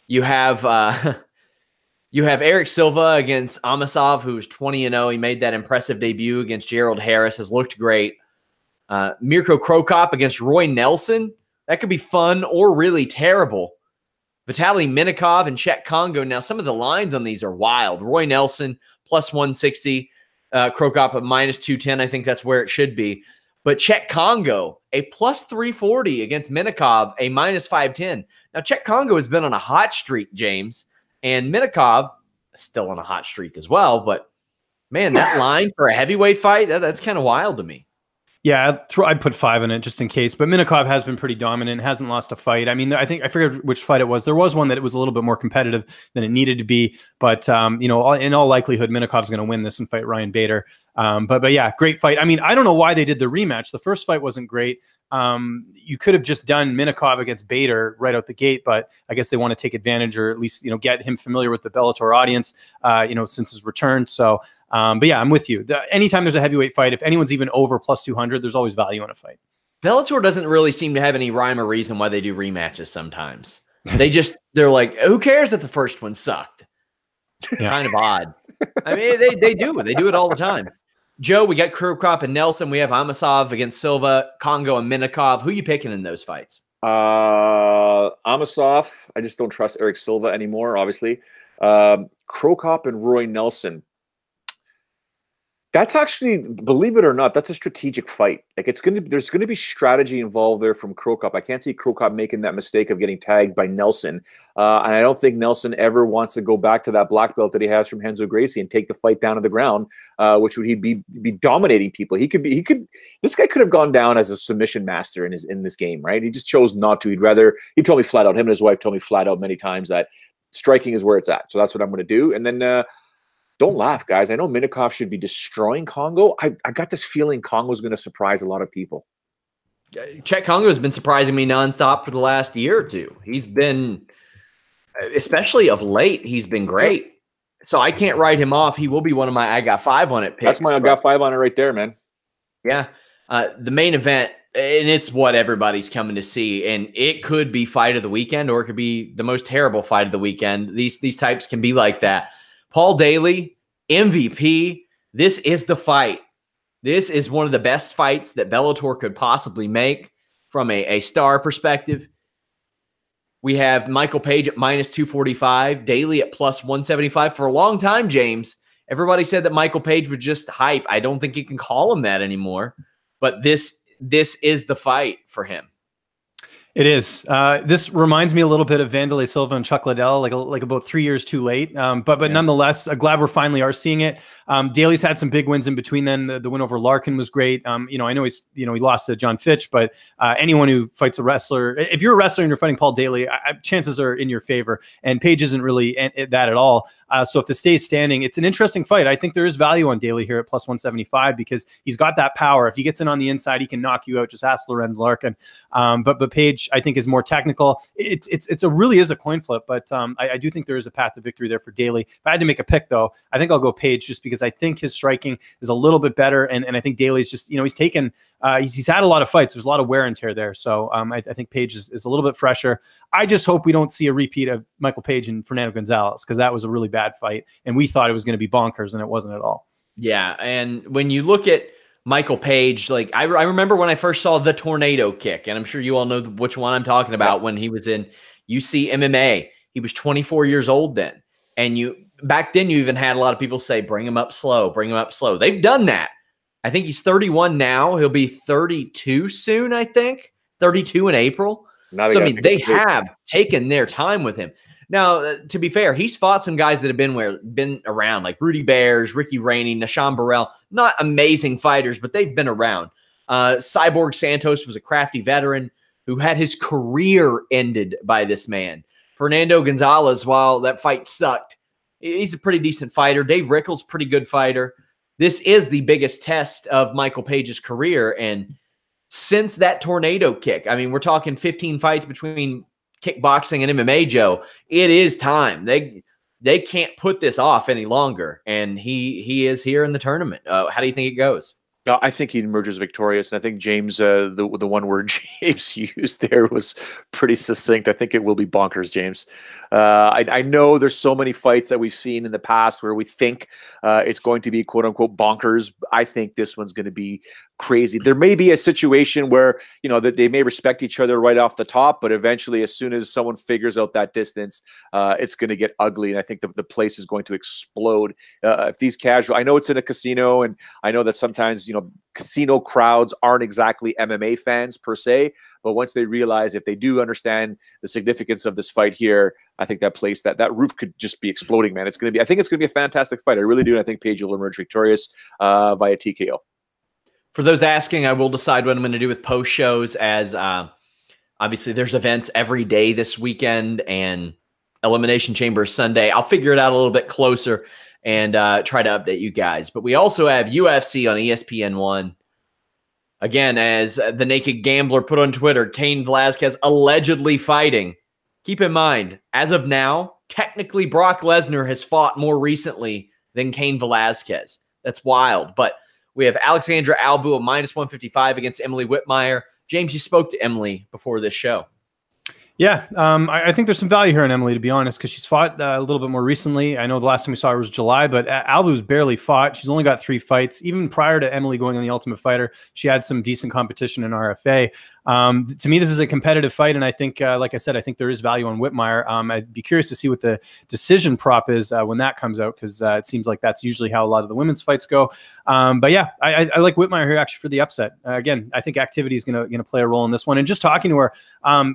Speaker 1: You have Eric Silva against Amasov, who's 20-0. He made that impressive debut against Gerald Harris, has looked great. Mirko Krokop against Roy Nelson. That could be fun or really terrible. Vitaly Minikov and Czech Congo. Now, some of the lines on these are wild. Roy Nelson +160. Krokop at -210. I think that's where it should be. But Czech Congo, a +340 against Minikov, a -510. Now, Czech Congo has been on a hot streak, James, and Minikov is still on a hot streak as well. But, man, that line for a heavyweight fight, that's kind of wild to me.
Speaker 2: Yeah, I'd put 5 in it just in case. But Minikov has been pretty dominant, hasn't lost a fight. I mean, I forget which fight it was. There was one that it was a little bit more competitive than it needed to be. But, in all likelihood, Minikov's going to win this and fight Ryan Bader. But yeah, great fight. I mean, I don't know why they did the rematch. The first fight wasn't great. You could have just done Minikov against Bader right out the gate, but I guess they want to take advantage or at least, get him familiar with the Bellator audience, since his return. So, but yeah, I'm with you. Anytime there's a heavyweight fight, if anyone's even over +200, there's always value in a fight.
Speaker 1: Bellator doesn't really seem to have any rhyme or reason why they do rematches sometimes. They're like, who cares that the first one sucked? Yeah. Kind of odd. I mean, they do it all the time. Joe, we got Krokop and Nelson. We have Amasov against Silva, Kongo and Minikov. Who are you picking in those fights?
Speaker 3: Amasov. I just don't trust Eric Silva anymore, obviously. Krokop and Roy Nelson. That's actually, believe it or not, that's a strategic fight. Like there's gonna be strategy involved there from Krokop. I can't see Krokop making that mistake of getting tagged by Nelson, and I don't think Nelson ever wants to go back to that black belt that he has from Renzo Gracie and take the fight down to the ground, which would he be dominating people. This guy could have gone down as a submission master in this game, right? He just chose not to. He told me flat out. Him and his wife told me flat out many times that striking is where it's at. So that's what I'm going to do, and then. Don't laugh, guys. I know Minikov should be destroying Kongo. I got this feeling Kongo's going to surprise a lot of people.
Speaker 1: Czech Kongo has been surprising me nonstop for the last year or two. He's been, especially of late, he's been great. So I can't write him off. He will be one of my I got 5 on it picks.
Speaker 3: That's my I got 5 on it right there, man.
Speaker 1: Yeah. The main event, and it's what everybody's coming to see, and it could be fight of the weekend or it could be the most terrible fight of the weekend. These types can be like that. Paul Daly, MVP, this is the fight. This is one of the best fights that Bellator could possibly make from a star perspective. We have Michael Paige at -245, Daly at +175. For a long time, James, everybody said that Michael Paige was just hype. I don't think you can call him that anymore, but this is the fight for him.
Speaker 2: It is. This reminds me a little bit of Wanderlei Silva and Chuck Liddell, like about 3 years too late. But nonetheless, glad we're finally are seeing it. Daly's had some big wins in between. Then the win over Larkin was great. I know he lost to John Fitch, but anyone who fights a wrestler, if you're a wrestler and you're fighting Paul Daly, chances are in your favor. And Paige isn't really that at all. So if this stays standing, it's an interesting fight. I think there is value on Daly here at +175 because he's got that power. If he gets in on the inside, he can knock you out. Just ask Lorenz Larkin. But Paige, I think, is more technical. It's really is a coin flip, but I do think there is a path to victory there for Daly. If I had to make a pick, though, I think I'll go Paige just because I think his striking is a little bit better, and I think Daly's just he's taken he's had a lot of fights. There's a lot of wear and tear there, so I think Paige is a little bit fresher. I just hope we don't see a repeat of Michael Paige and Fernando Gonzalez because that was a really bad fight, and we thought it was going to be bonkers, and it wasn't at all.
Speaker 1: Yeah, and when you look at Michael Paige, like I remember when I first saw the tornado kick, and I'm sure you all know which one I'm talking about, when he was in UC MMA. He was 24 years old then. And back then you even had a lot of people say, bring him up slow, bring him up slow. They've done that. I think he's 31 now. He'll be 32 soon, I think. 32 in April. So, I mean, they have taken their time with him. Now, to be fair, he's fought some guys that have been around, like Rudy Bears, Ricky Rainey, Nashawn Burrell. Not amazing fighters, but they've been around. Cyborg Santos was a crafty veteran who had his career ended by this man. Fernando Gonzalez, while that fight sucked, he's a pretty decent fighter. Dave Rickles, pretty good fighter. This is the biggest test of Michael Page's career. And since that tornado kick, I mean, we're talking 15 fights between kickboxing and MMA, Joe. It is time. They can't put this off any longer. And he is here in the tournament. How do you think it goes?
Speaker 3: I think he emerges victorious, and I think James, the one word James used there was pretty succinct. I think it will be bonkers, James. I know there's so many fights that we've seen in the past where we think it's going to be quote unquote bonkers. I think this one's going to be crazy. There may be a situation where, that they may respect each other right off the top, but eventually as soon as someone figures out that distance, it's going to get ugly. And I think the place is going to explode. If these casual, I know it's in a casino, and I know that sometimes, casino crowds aren't exactly MMA fans per se, but once they realize, if they do understand the significance of this fight here, I think that place, that roof could just be exploding, man. I think it's going to be a fantastic fight. I really do. And I think Paige will emerge victorious via TKO.
Speaker 1: For those asking, I will decide what I'm going to do with post shows, as obviously there's events every day this weekend and Elimination Chamber Sunday. I'll figure it out a little bit closer and try to update you guys. But we also have UFC on ESPN1. Again, as the Naked Gambler put on Twitter, Kane Velasquez allegedly fighting. Keep in mind, as of now, technically Brock Lesnar has fought more recently than Kane Velasquez. That's wild. But we have Alexandra Albu at -155 against Emily Whitmire. James, you spoke to Emily before this show.
Speaker 2: Yeah, I think there's some value here in Emily, to be honest, because she's fought a little bit more recently. I know the last time we saw her was July, but Alvey's barely fought. She's only got 3 fights. Even prior to Emily going on the Ultimate Fighter, she had some decent competition in RFA. To me, this is a competitive fight, and I think, like I said, I think there is value on Whitmire. I'd be curious to see what the decision prop is when that comes out, because it seems like that's usually how a lot of the women's fights go. But yeah, I like Whitmire here actually for the upset. Again, I think activity is gonna play a role in this one. And just talking to her,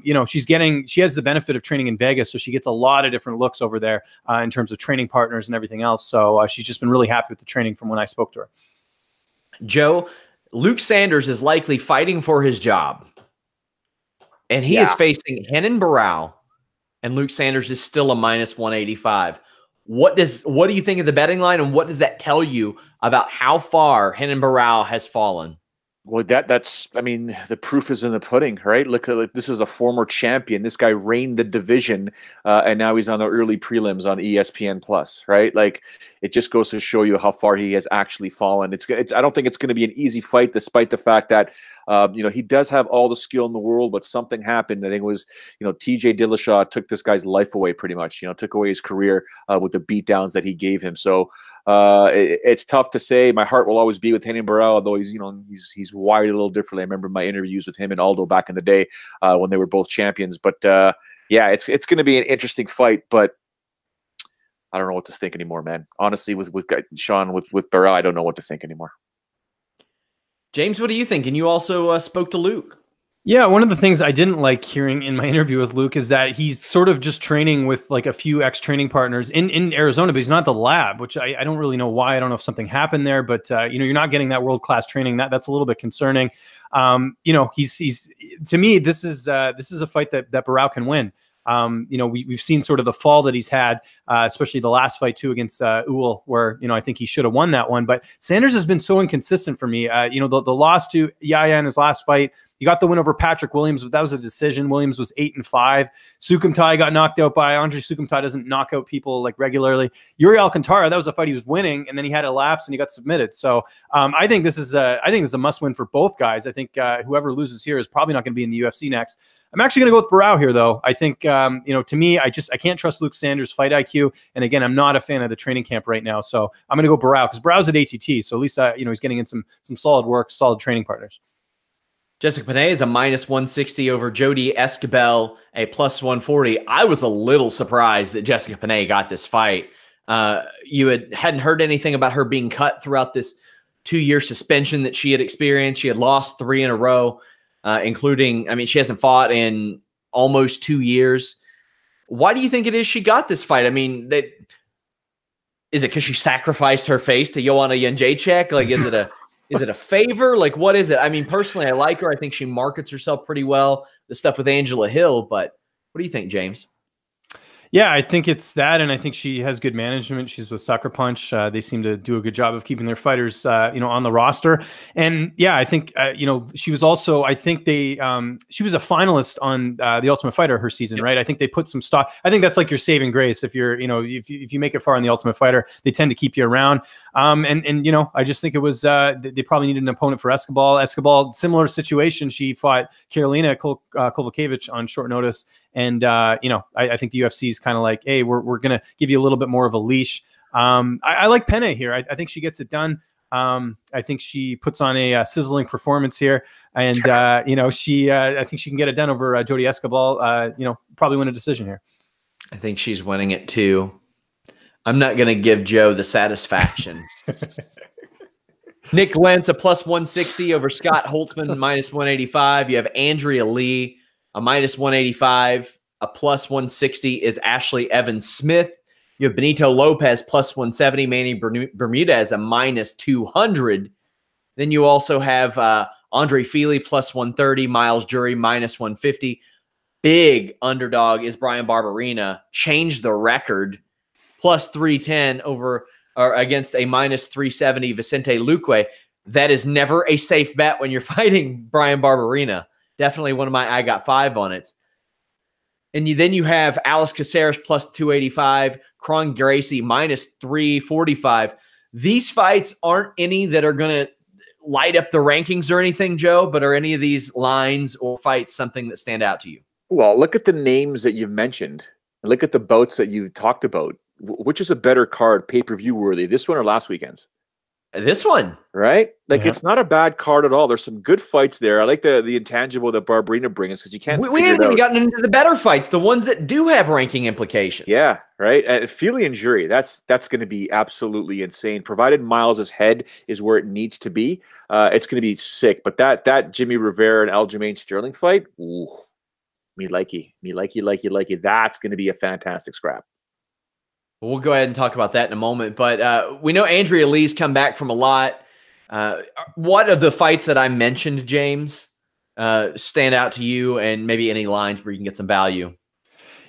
Speaker 2: you know, she has the benefit of training in Vegas, so she gets a lot of different looks over there in terms of training partners and everything else. So she's just been really happy with the training from when I spoke to her.
Speaker 1: Joe, Luke Sanders is likely fighting for his job. And he is facing Renan Barão, and Luke Sanders is still a -185. What do you think of the betting line, and what does that tell you about how far Renan Barão has fallen?
Speaker 3: Well, that's I mean, the proof is in the pudding, right? Look, this is a former champion. This guy reigned the division, and now he's on the early prelims on ESPN Plus, right? Like, it just goes to show you how far he has actually fallen. It's I don't think it's going to be an easy fight, despite the fact that you know, he does have all the skill in the world, but something happened. I think it was, you know, TJ Dillashaw took this guy's life away, pretty much. You know, took away his career with the beatdowns that he gave him. So it's tough to say. My heart will always be with Renan Barão, although he's, you know, he's wired a little differently. I remember my interviews with him and Aldo back in the day when they were both champions. But yeah, it's going to be an interesting fight, but I don't know what to think anymore, man. Honestly, with Sean, with Burrell, I don't know what to think anymore.
Speaker 1: James, what do you think? And you also spoke to Luke.
Speaker 2: Yeah, one of the things I didn't like hearing in my interview with Luke is that he's sort of just training with like a few ex-training partners in Arizona, but he's not at the lab, which I don't really know why. I don't know if something happened there, but you know, you're not getting that world-class training. That's a little bit concerning. You know, he's to me, this is a fight that Burrell can win. You know, we've seen sort of the fall that he's had, especially the last fight too against Uhl, where, you know, I think he should have won that one. But Sanders has been so inconsistent for me. You know, the loss to Yaya in his last fight, he got the win over Patrick Williams, but that was a decision. Williams was 8-5. Sukumtai got knocked out by Andre Sukumtai. Doesn't knock out people like regularly. Yuri Alcantara, that was a fight he was winning, and then he had a lapse and he got submitted. So I think this is a must-win for both guys. I think whoever loses here is probably not going to be in the UFC next. I'm actually going to go with Burrell here, though. I think, you know, to me, I can't trust Luke Sanders' fight IQ. And again, I'm not a fan of the training camp right now. So I'm going to go Burrell because Burrell's at ATT. So at least, you know, he's getting in some solid work, solid training partners.
Speaker 1: Jessica Pene is a -160 over Jodie Esquibel, a +140. I was a little surprised that Jessica Pene got this fight. You hadn't heard anything about her being cut throughout this 2-year suspension that she had experienced. She had lost 3 in a row. Including, I mean, she hasn't fought in almost 2 years. Why do you think it is she got this fight? I mean, is it because she sacrificed her face to Joanna Jędrzejczyk? Like, is it a favor? Like, what is it? I mean, personally, I like her. I think she markets herself pretty well. The stuff with Angela Hill, but what do you think, James?
Speaker 2: Yeah, I think it's that, and I think she has good management. She's with Sucker Punch. They seem to do a good job of keeping their fighters, you know, on the roster. And yeah, I think, you know, she was also, I think she was a finalist on the Ultimate Fighter her season, right? I think they put some stock. I think that's like your saving grace. If you're, you know, if you make it far on the Ultimate Fighter, they tend to keep you around. And you know, I just think it was, they probably needed an opponent for Esquibel. Esquibel, similar situation. She fought Karolina Kovacevic on short notice. And, you know, I think the UFC is kind of like, hey, we're going to give you a little bit more of a leash. I like Pene here. I think she gets it done. I think she puts on a sizzling performance here. And, you know, I think she can get it done over Jodie Esquibel, you know, probably win a decision here.
Speaker 1: I think she's winning it too. I'm not going to give Joe the satisfaction. Nick Lentz, a +160 over Scott Holtzman, -185. You have Andrea Lee, a -185, a +160 is Ashley Evans Smith. You have Benito Lopez +170, Manny Bermudez a -200. Then you also have Andre Feely +130, Miles Jury -150. Big underdog is Brian Barberena, changed the record, +310 over or against a -370 Vicente Luque. That is never a safe bet when you're fighting Brian Barberena. Definitely one of my I got 5 on it. And then you have Alice Caceres +285, Kron Gracie -345. These fights aren't any that are going to light up the rankings or anything, Joe, but are any of these lines or fights something that stand out to you?
Speaker 3: Well, look at the names that you've mentioned. Look at the bouts that you've talked about. Which is a better card, pay-per-view worthy, this one or last weekend's?
Speaker 1: This one,
Speaker 3: right? Like
Speaker 2: Yeah.
Speaker 3: it's not a bad card at all. There's some good fights there. I like the intangible that Barberena brings because you can't.
Speaker 1: we haven't even gotten into the better fights, the ones that do have ranking implications.
Speaker 3: Yeah, right. And Feely and Jury, that's going to be absolutely insane. Provided Miles's head is where it needs to be, it's going to be sick. But that Jimmy Rivera and Aljamain Sterling fight, ooh, me likey. That's going to be a fantastic scrap.
Speaker 1: We'll go ahead and talk about that in a moment. But we know Andrea Lee's come back from a lot. What of the fights that I mentioned, James, stand out to you, and maybe any lines where you can get some value?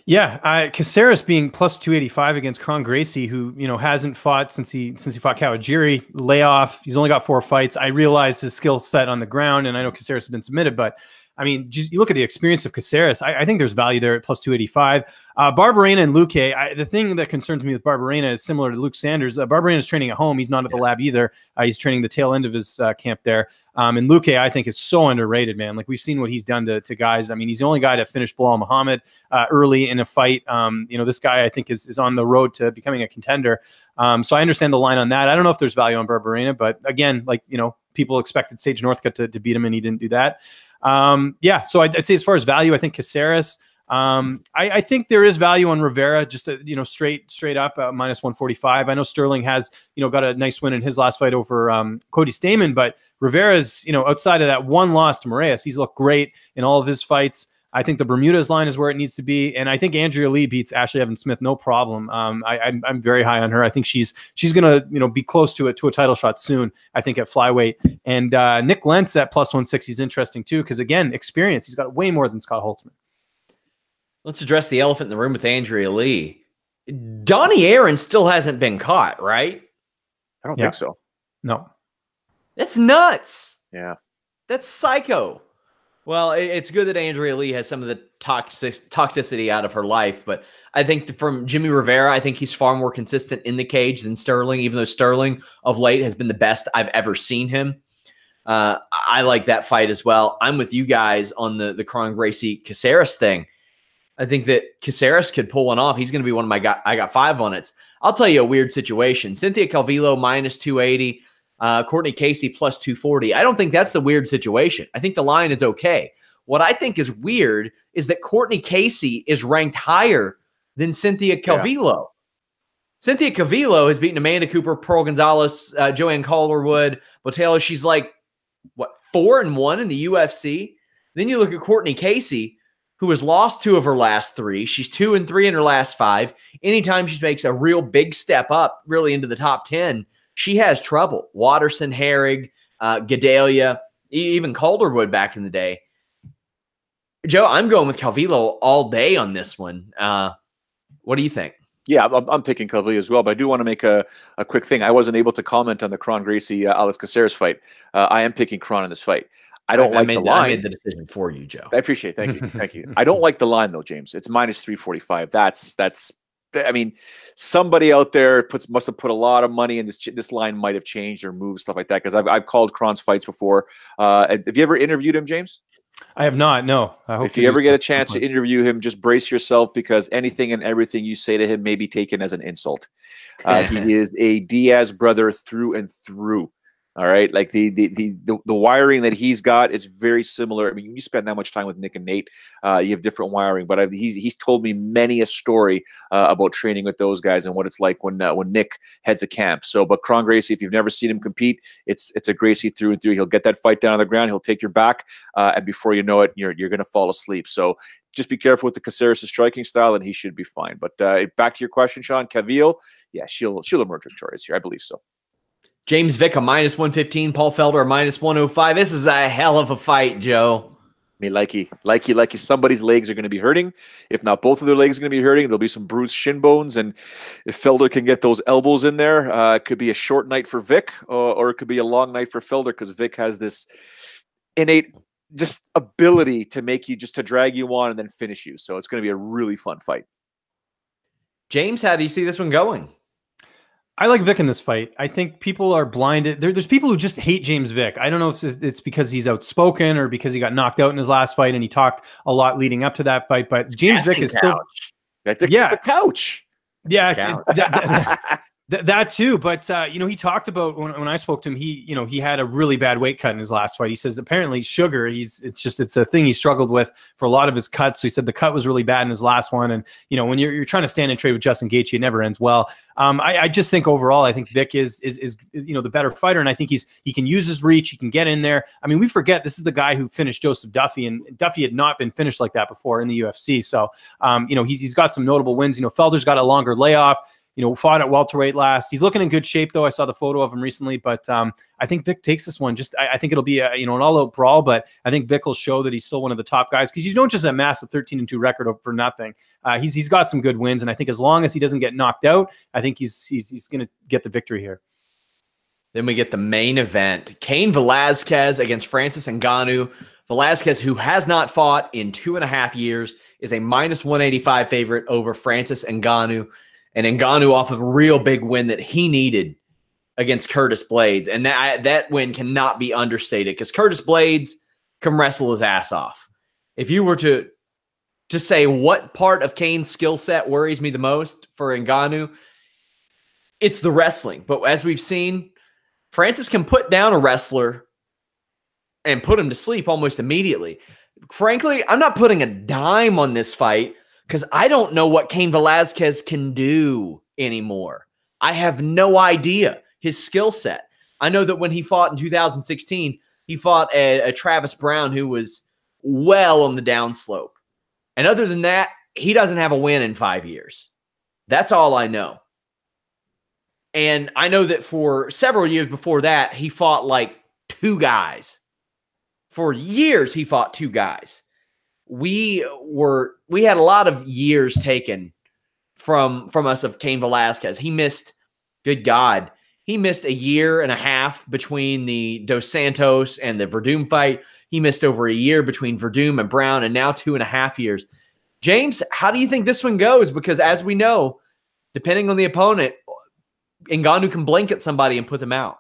Speaker 2: Yeah, Caceres being plus 285 against Kron Gracie, who hasn't fought since he fought Kawajiri. Layoff. He's only got 4 fights. I realize his skill set on the ground, and I know Caceres has been submitted, but I mean, just, you look at the experience of Caceres. I think there's value there at plus 285. Barberena and Luque. The thing that concerns me with Barberena is similar to Luke Sanders. Barberena is training at home. He's not at the lab either. He's training the tail end of his camp there. And Luque, I think, is so underrated, man. Like, we've seen what he's done to guys. I mean, he's the only guy to finish Bilal Muhammad early in a fight. This guy, I think, is on the road to becoming a contender. So I understand the line on that. I don't know if there's value on Barberena, but again, people expected Sage Northcutt to beat him, and he didn't do that. So I'd say as far as value, I think Caceres. I think there is value on Rivera, just straight up minus 145. I know Sterling has got a nice win in his last fight over Cody Stamann, but Rivera's outside of that one loss to Moraes, he's looked great in all of his fights. I think the Bermudez line is where it needs to be, and I think Andrea Lee beats Ashley Evans Smith no problem. I'm very high on her. I think she's gonna be close to a title shot soon. I think at flyweight, and Nick Lentz at plus 160 is interesting too, because again, experience. He's got way more than Scott Holtzman.
Speaker 1: Let's address the elephant in the room with Andrea Lee. Donnie Aaron still hasn't been caught, right?
Speaker 3: I don't think so.
Speaker 2: No,
Speaker 1: that's nuts.
Speaker 3: Yeah,
Speaker 1: that's psycho. Well, it's good that Andrea Lee has some of the toxicity out of her life, but I think from Jimmy Rivera, I think he's far more consistent in the cage than Sterling, even though Sterling of late has been the best I've ever seen him. I like that fight as well. I'm with you guys on the Kron Gracie Caceres thing. I think that Caceres could pull one off. He's going to be one of my guys. I got 5 on it. I'll tell you a weird situation. Cynthia Calvillo minus 280. Courtney Casey plus 240. I don't think that's the weird situation. I think the line is okay. What I think is weird is that Courtney Casey is ranked higher than Cynthia Calvillo. Yeah. Cynthia Calvillo has beaten Amanda Cooper, Pearl Gonzalez, Joanne Calderwood, Botello. She's like, what, 4-1 in the UFC? Then you look at Courtney Casey, who has lost 2 of her last 3. She's 2-3 in her last 5. Anytime she makes a real big step up, really into the top 10, she has trouble. Watterson, Herrig, Gedalia, even Calderwood back in the day. Joe, I'm going with Calvillo all day on this one. What do you think?
Speaker 3: Yeah, I'm picking Calvillo as well, but I do want to make a quick thing. I wasn't able to comment on the Kron Gracie Alex Caceres fight. I am picking Kron in this fight. I like the line.
Speaker 1: I made the decision for you, Joe.
Speaker 3: I appreciate it. Thank you. Thank you. I don't like the line though, James. It's minus 345. That's. I mean, somebody out there must have put a lot of money in this. This line might have changed or moved, stuff like that. Because I've called Kron's fights before. Have you ever interviewed him, James?
Speaker 2: I have not. No. I hope
Speaker 3: if you ever get a chance to interview him, just brace yourself, because anything and everything you say to him may be taken as an insult. He is a Diaz brother through and through. All right, like the wiring that he's got is very similar. I mean, you spend that much time with Nick and Nate, you have different wiring. But he's told me many a story about training with those guys and what it's like when Nick heads a camp. So, but Kron Gracie, if you've never seen him compete, it's a Gracie through and through. He'll get that fight down on the ground. He'll take your back, and before you know it, you're going to fall asleep. So just be careful with the Caceres' striking style, and he should be fine. But back to your question, Sean, Calvillo, yeah, she'll emerge victorious here. I believe so.
Speaker 1: James Vick a minus 115, Paul Felder a minus 105. This is a hell of a fight, Joe.
Speaker 3: Me likey. Somebody's legs are going to be hurting. If not both of their legs are going to be hurting, there'll be some bruised shin bones. And if Felder can get those elbows in there, it could be a short night for Vick, or it could be a long night for Felder, because Vick has this innate just ability to make you, just to drag you on and then finish you. So it's going to be a really fun fight.
Speaker 1: James, how do you see this one going?
Speaker 2: I like Vic in this fight. I think people are blinded. There's people who just hate James Vic. I don't know if it's because he's outspoken or because he got knocked out in his last fight and he talked a lot leading up to that fight. But James Vic is still,
Speaker 3: it's the couch.
Speaker 2: Yeah, that too. But you know, he talked about when I spoke to him, he had a really bad weight cut in his last fight. He says apparently sugar, it's a thing he struggled with for a lot of his cuts. So he said the cut was really bad in his last one. And you know, when you're trying to stand and trade with Justin Gaethje, it never ends well. I just think overall, I think Vic is you know, the better fighter, and I think he can use his reach. He can get in there. I mean, we forget this is the guy who finished Joseph Duffy, and Duffy had not been finished like that before in the UFC. So you know, he's got some notable wins. You know, Felder's got a longer layoff. You know, fought at welterweight last. He's looking in good shape, though. I saw the photo of him recently, but I think Vic takes this one. I think it'll be a, you know, an all-out brawl, but I think Vic will show that he's still one of the top guys because you don't just amass a 13-2 record for nothing. He's got some good wins, and I think as long as he doesn't get knocked out, I think he's going to get the victory here.
Speaker 1: Then we get the main event: Cain Velasquez against Francis Ngannou. Velasquez, who has not fought in 2.5 years, is a -185 favorite over Francis Ngannou. And Ngannou off of a real big win that he needed against Curtis Blades. And that win cannot be understated because Curtis Blades can wrestle his ass off. If you were to say what part of Cain's skill set worries me the most for Ngannou, it's the wrestling. But as we've seen, Francis can put down a wrestler and put him to sleep almost immediately. Frankly, I'm not putting a dime on this fight because I don't know what Cain Velasquez can do anymore. I have no idea his skill set. I know that when he fought in 2016, he fought a Travis Brown who was well on the downslope. And other than that, he doesn't have a win in 5 years. That's all I know. And I know that for several years before that, he fought like 2 guys. For years, he fought 2 guys. We had a lot of years taken from us of Cain Velasquez. He missed, good God, he missed 1.5 years between the Dos Santos and the Verdum fight. He missed over 1 year between Verdum and Brown, and now 2.5 years. James, how do you think this one goes? Because as we know, depending on the opponent, Ngannou can blink at somebody and put them out.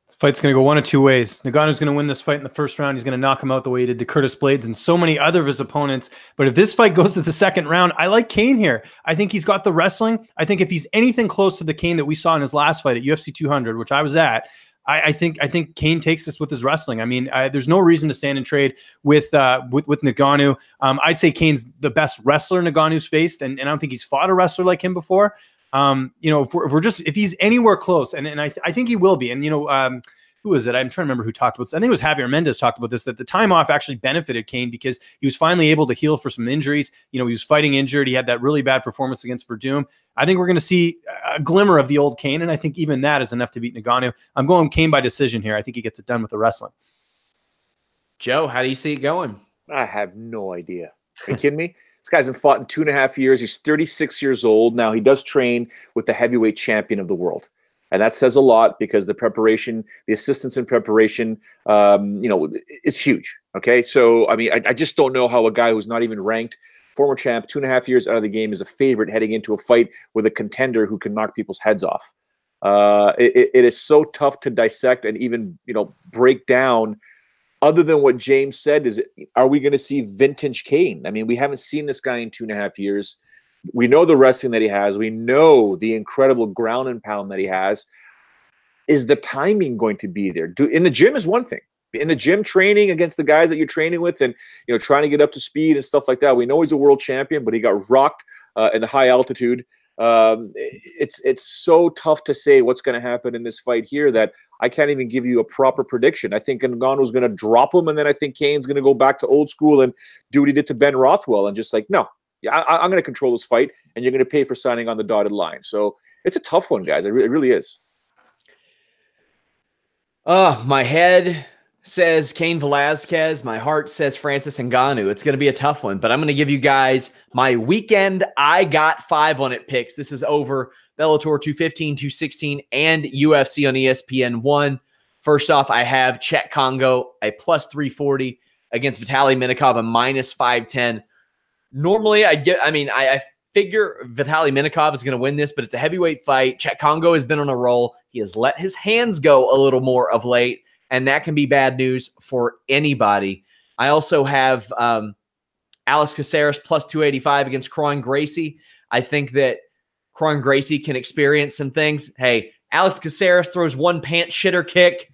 Speaker 2: This fight's going to go one of 2 ways. Ngannou's going to win this fight in the first round. He's going to knock him out the way he did to Curtis Blades and so many other of his opponents. But if this fight goes to the second round, I like Cain here. I think he's got the wrestling. I think if he's anything close to the Cain that we saw in his last fight at UFC 200, which I was at, I think Cain takes this with his wrestling. I mean, there's no reason to stand and trade with Ngannou. I'd say Cain's the best wrestler Ngannou's faced, and I don't think he's fought a wrestler like him before. You know, if he's anywhere close, and I think he will be. And you know, who is it? I'm trying to remember who talked about this. I think it was Javier Mendez talked about this, that the time off actually benefited Cain because he was finally able to heal for some injuries. You know, he was fighting injured. He had that really bad performance against Verdum. I think we're going to see a glimmer of the old Cain, and I think even that is enough to beat Ngannou. I'm going Cain by decision here. I think he gets it done with the wrestling.
Speaker 1: Joe, how do you see it going?
Speaker 3: I have no idea. Are you kidding me? This guy's been fought in 2.5 years. He's 36 years old. Now he does train with the heavyweight champion of the world. And that says a lot because the preparation, the assistance in preparation, you know, it's huge. Okay. So, I mean, I just don't know how a guy who's not even ranked, former champ, 2.5 years out of the game, is a favorite heading into a fight with a contender who can knock people's heads off. It is so tough to dissect and even, you know, break down. Other than what James said, are we going to see vintage Cain? I mean, we haven't seen this guy in 2.5 years. We know the wrestling that he has. We know the incredible ground and pound that he has. Is the timing going to be there? In the gym is one thing. In the gym, training against the guys that you're training with, and you know, trying to get up to speed and stuff like that. We know he's a world champion, but he got rocked in the high altitude. It's so tough to say what's going to happen in this fight here that I can't even give you a proper prediction. I think Ngannou's going to drop him, and then I think Cain's going to go back to old school and do what he did to Ben Rothwell and just like, no, I'm going to control this fight, and you're going to pay for signing on the dotted line. So it's a tough one, guys. It really is.
Speaker 1: My head says Cain Velasquez. My heart says Francis Ngannou. It's going to be a tough one, but I'm going to give you guys my weekend I got 5 on it picks. This is over Bellator 215, 216, and UFC on ESPN 1. First off, I have Chet Congo, a +340 against Vitaly Minakov, a -510. Normally, I figure Vitaly Minakov is going to win this, but it's a heavyweight fight. Chet Kongo has been on a roll. He has let his hands go a little more of late, and that can be bad news for anybody. I also have Alex Caceres plus 285 against Kron Gracie. I think that Kron Gracie can experience some things. Hey, Alex Caceres throws one pant shitter kick.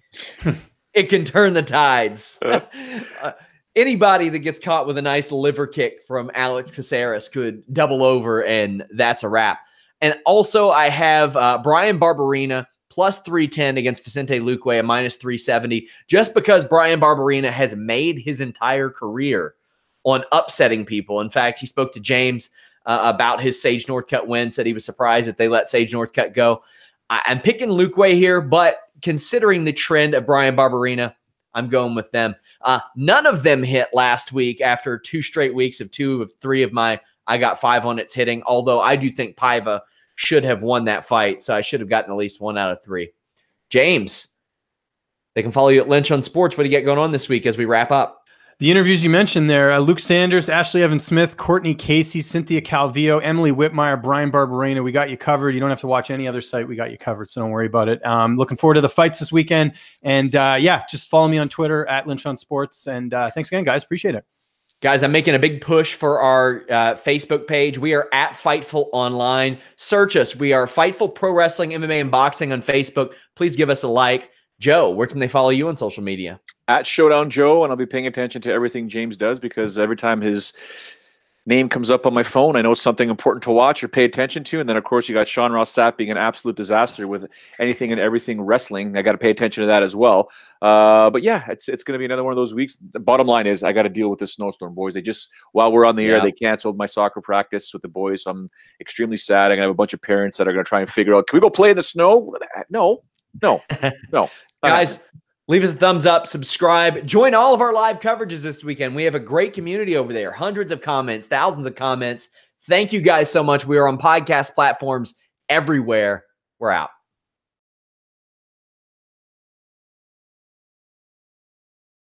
Speaker 1: It can turn the tides. Anybody that gets caught with a nice liver kick from Alex Caceres could double over, and that's a wrap. And also I have Brian Barberena plus 310 against Vicente Luque, a minus 370, just because Brian Barberena has made his entire career on upsetting people. In fact, he spoke to James about his Sage Northcutt win, said he was surprised that they let Sage Northcutt go. I'm picking Luque here, but considering the trend of Brian Barberena, I'm going with them. None of them hit last week after 2 straight weeks of 2 of 3 of my I got 5 on it's hitting, although I do think Paiva should have won that fight, so I should have gotten at least 1 out of 3. James, they can follow you at Lynch on Sports. What do you get going on this week as we wrap up?
Speaker 2: The interviews you mentioned there, Luke Sanders, Ashley Evans-Smith, Courtney Casey, Cynthia Calvillo, Emily Whitmire, Brian Barberena. We got you covered. You don't have to watch any other site. We got you covered, so don't worry about it. Looking forward to the fights this weekend. And yeah, just follow me on Twitter at Lynch on Sports. And thanks again, guys. Appreciate it.
Speaker 1: Guys, I'm making a big push for our Facebook page. We are at Fightful Online. Search us. We are Fightful Pro Wrestling, MMA, and Boxing on Facebook. Please give us a like. Joe, where can they follow you on social media?
Speaker 3: At Showdown Joe, and I'll be paying attention to everything James does, because every time his name comes up on my phone, I know it's something important to watch or pay attention to. And then, of course, you got Sean Ross Sapp being an absolute disaster with anything and everything wrestling. I got to pay attention to that as well. But yeah, it's going to be another one of those weeks. The bottom line is I got to deal with this snowstorm, boys. They just, while we're on the air, they canceled my soccer practice with the boys. So I'm extremely sad. I'm going to have a bunch of parents that are going to try and figure out, can we go play in the snow? No.
Speaker 1: Guys, leave us a thumbs up, subscribe, join all of our live coverages this weekend. We have a great community over there, hundreds of comments, thousands of comments. Thank you guys so much. We are on podcast platforms everywhere. We're out.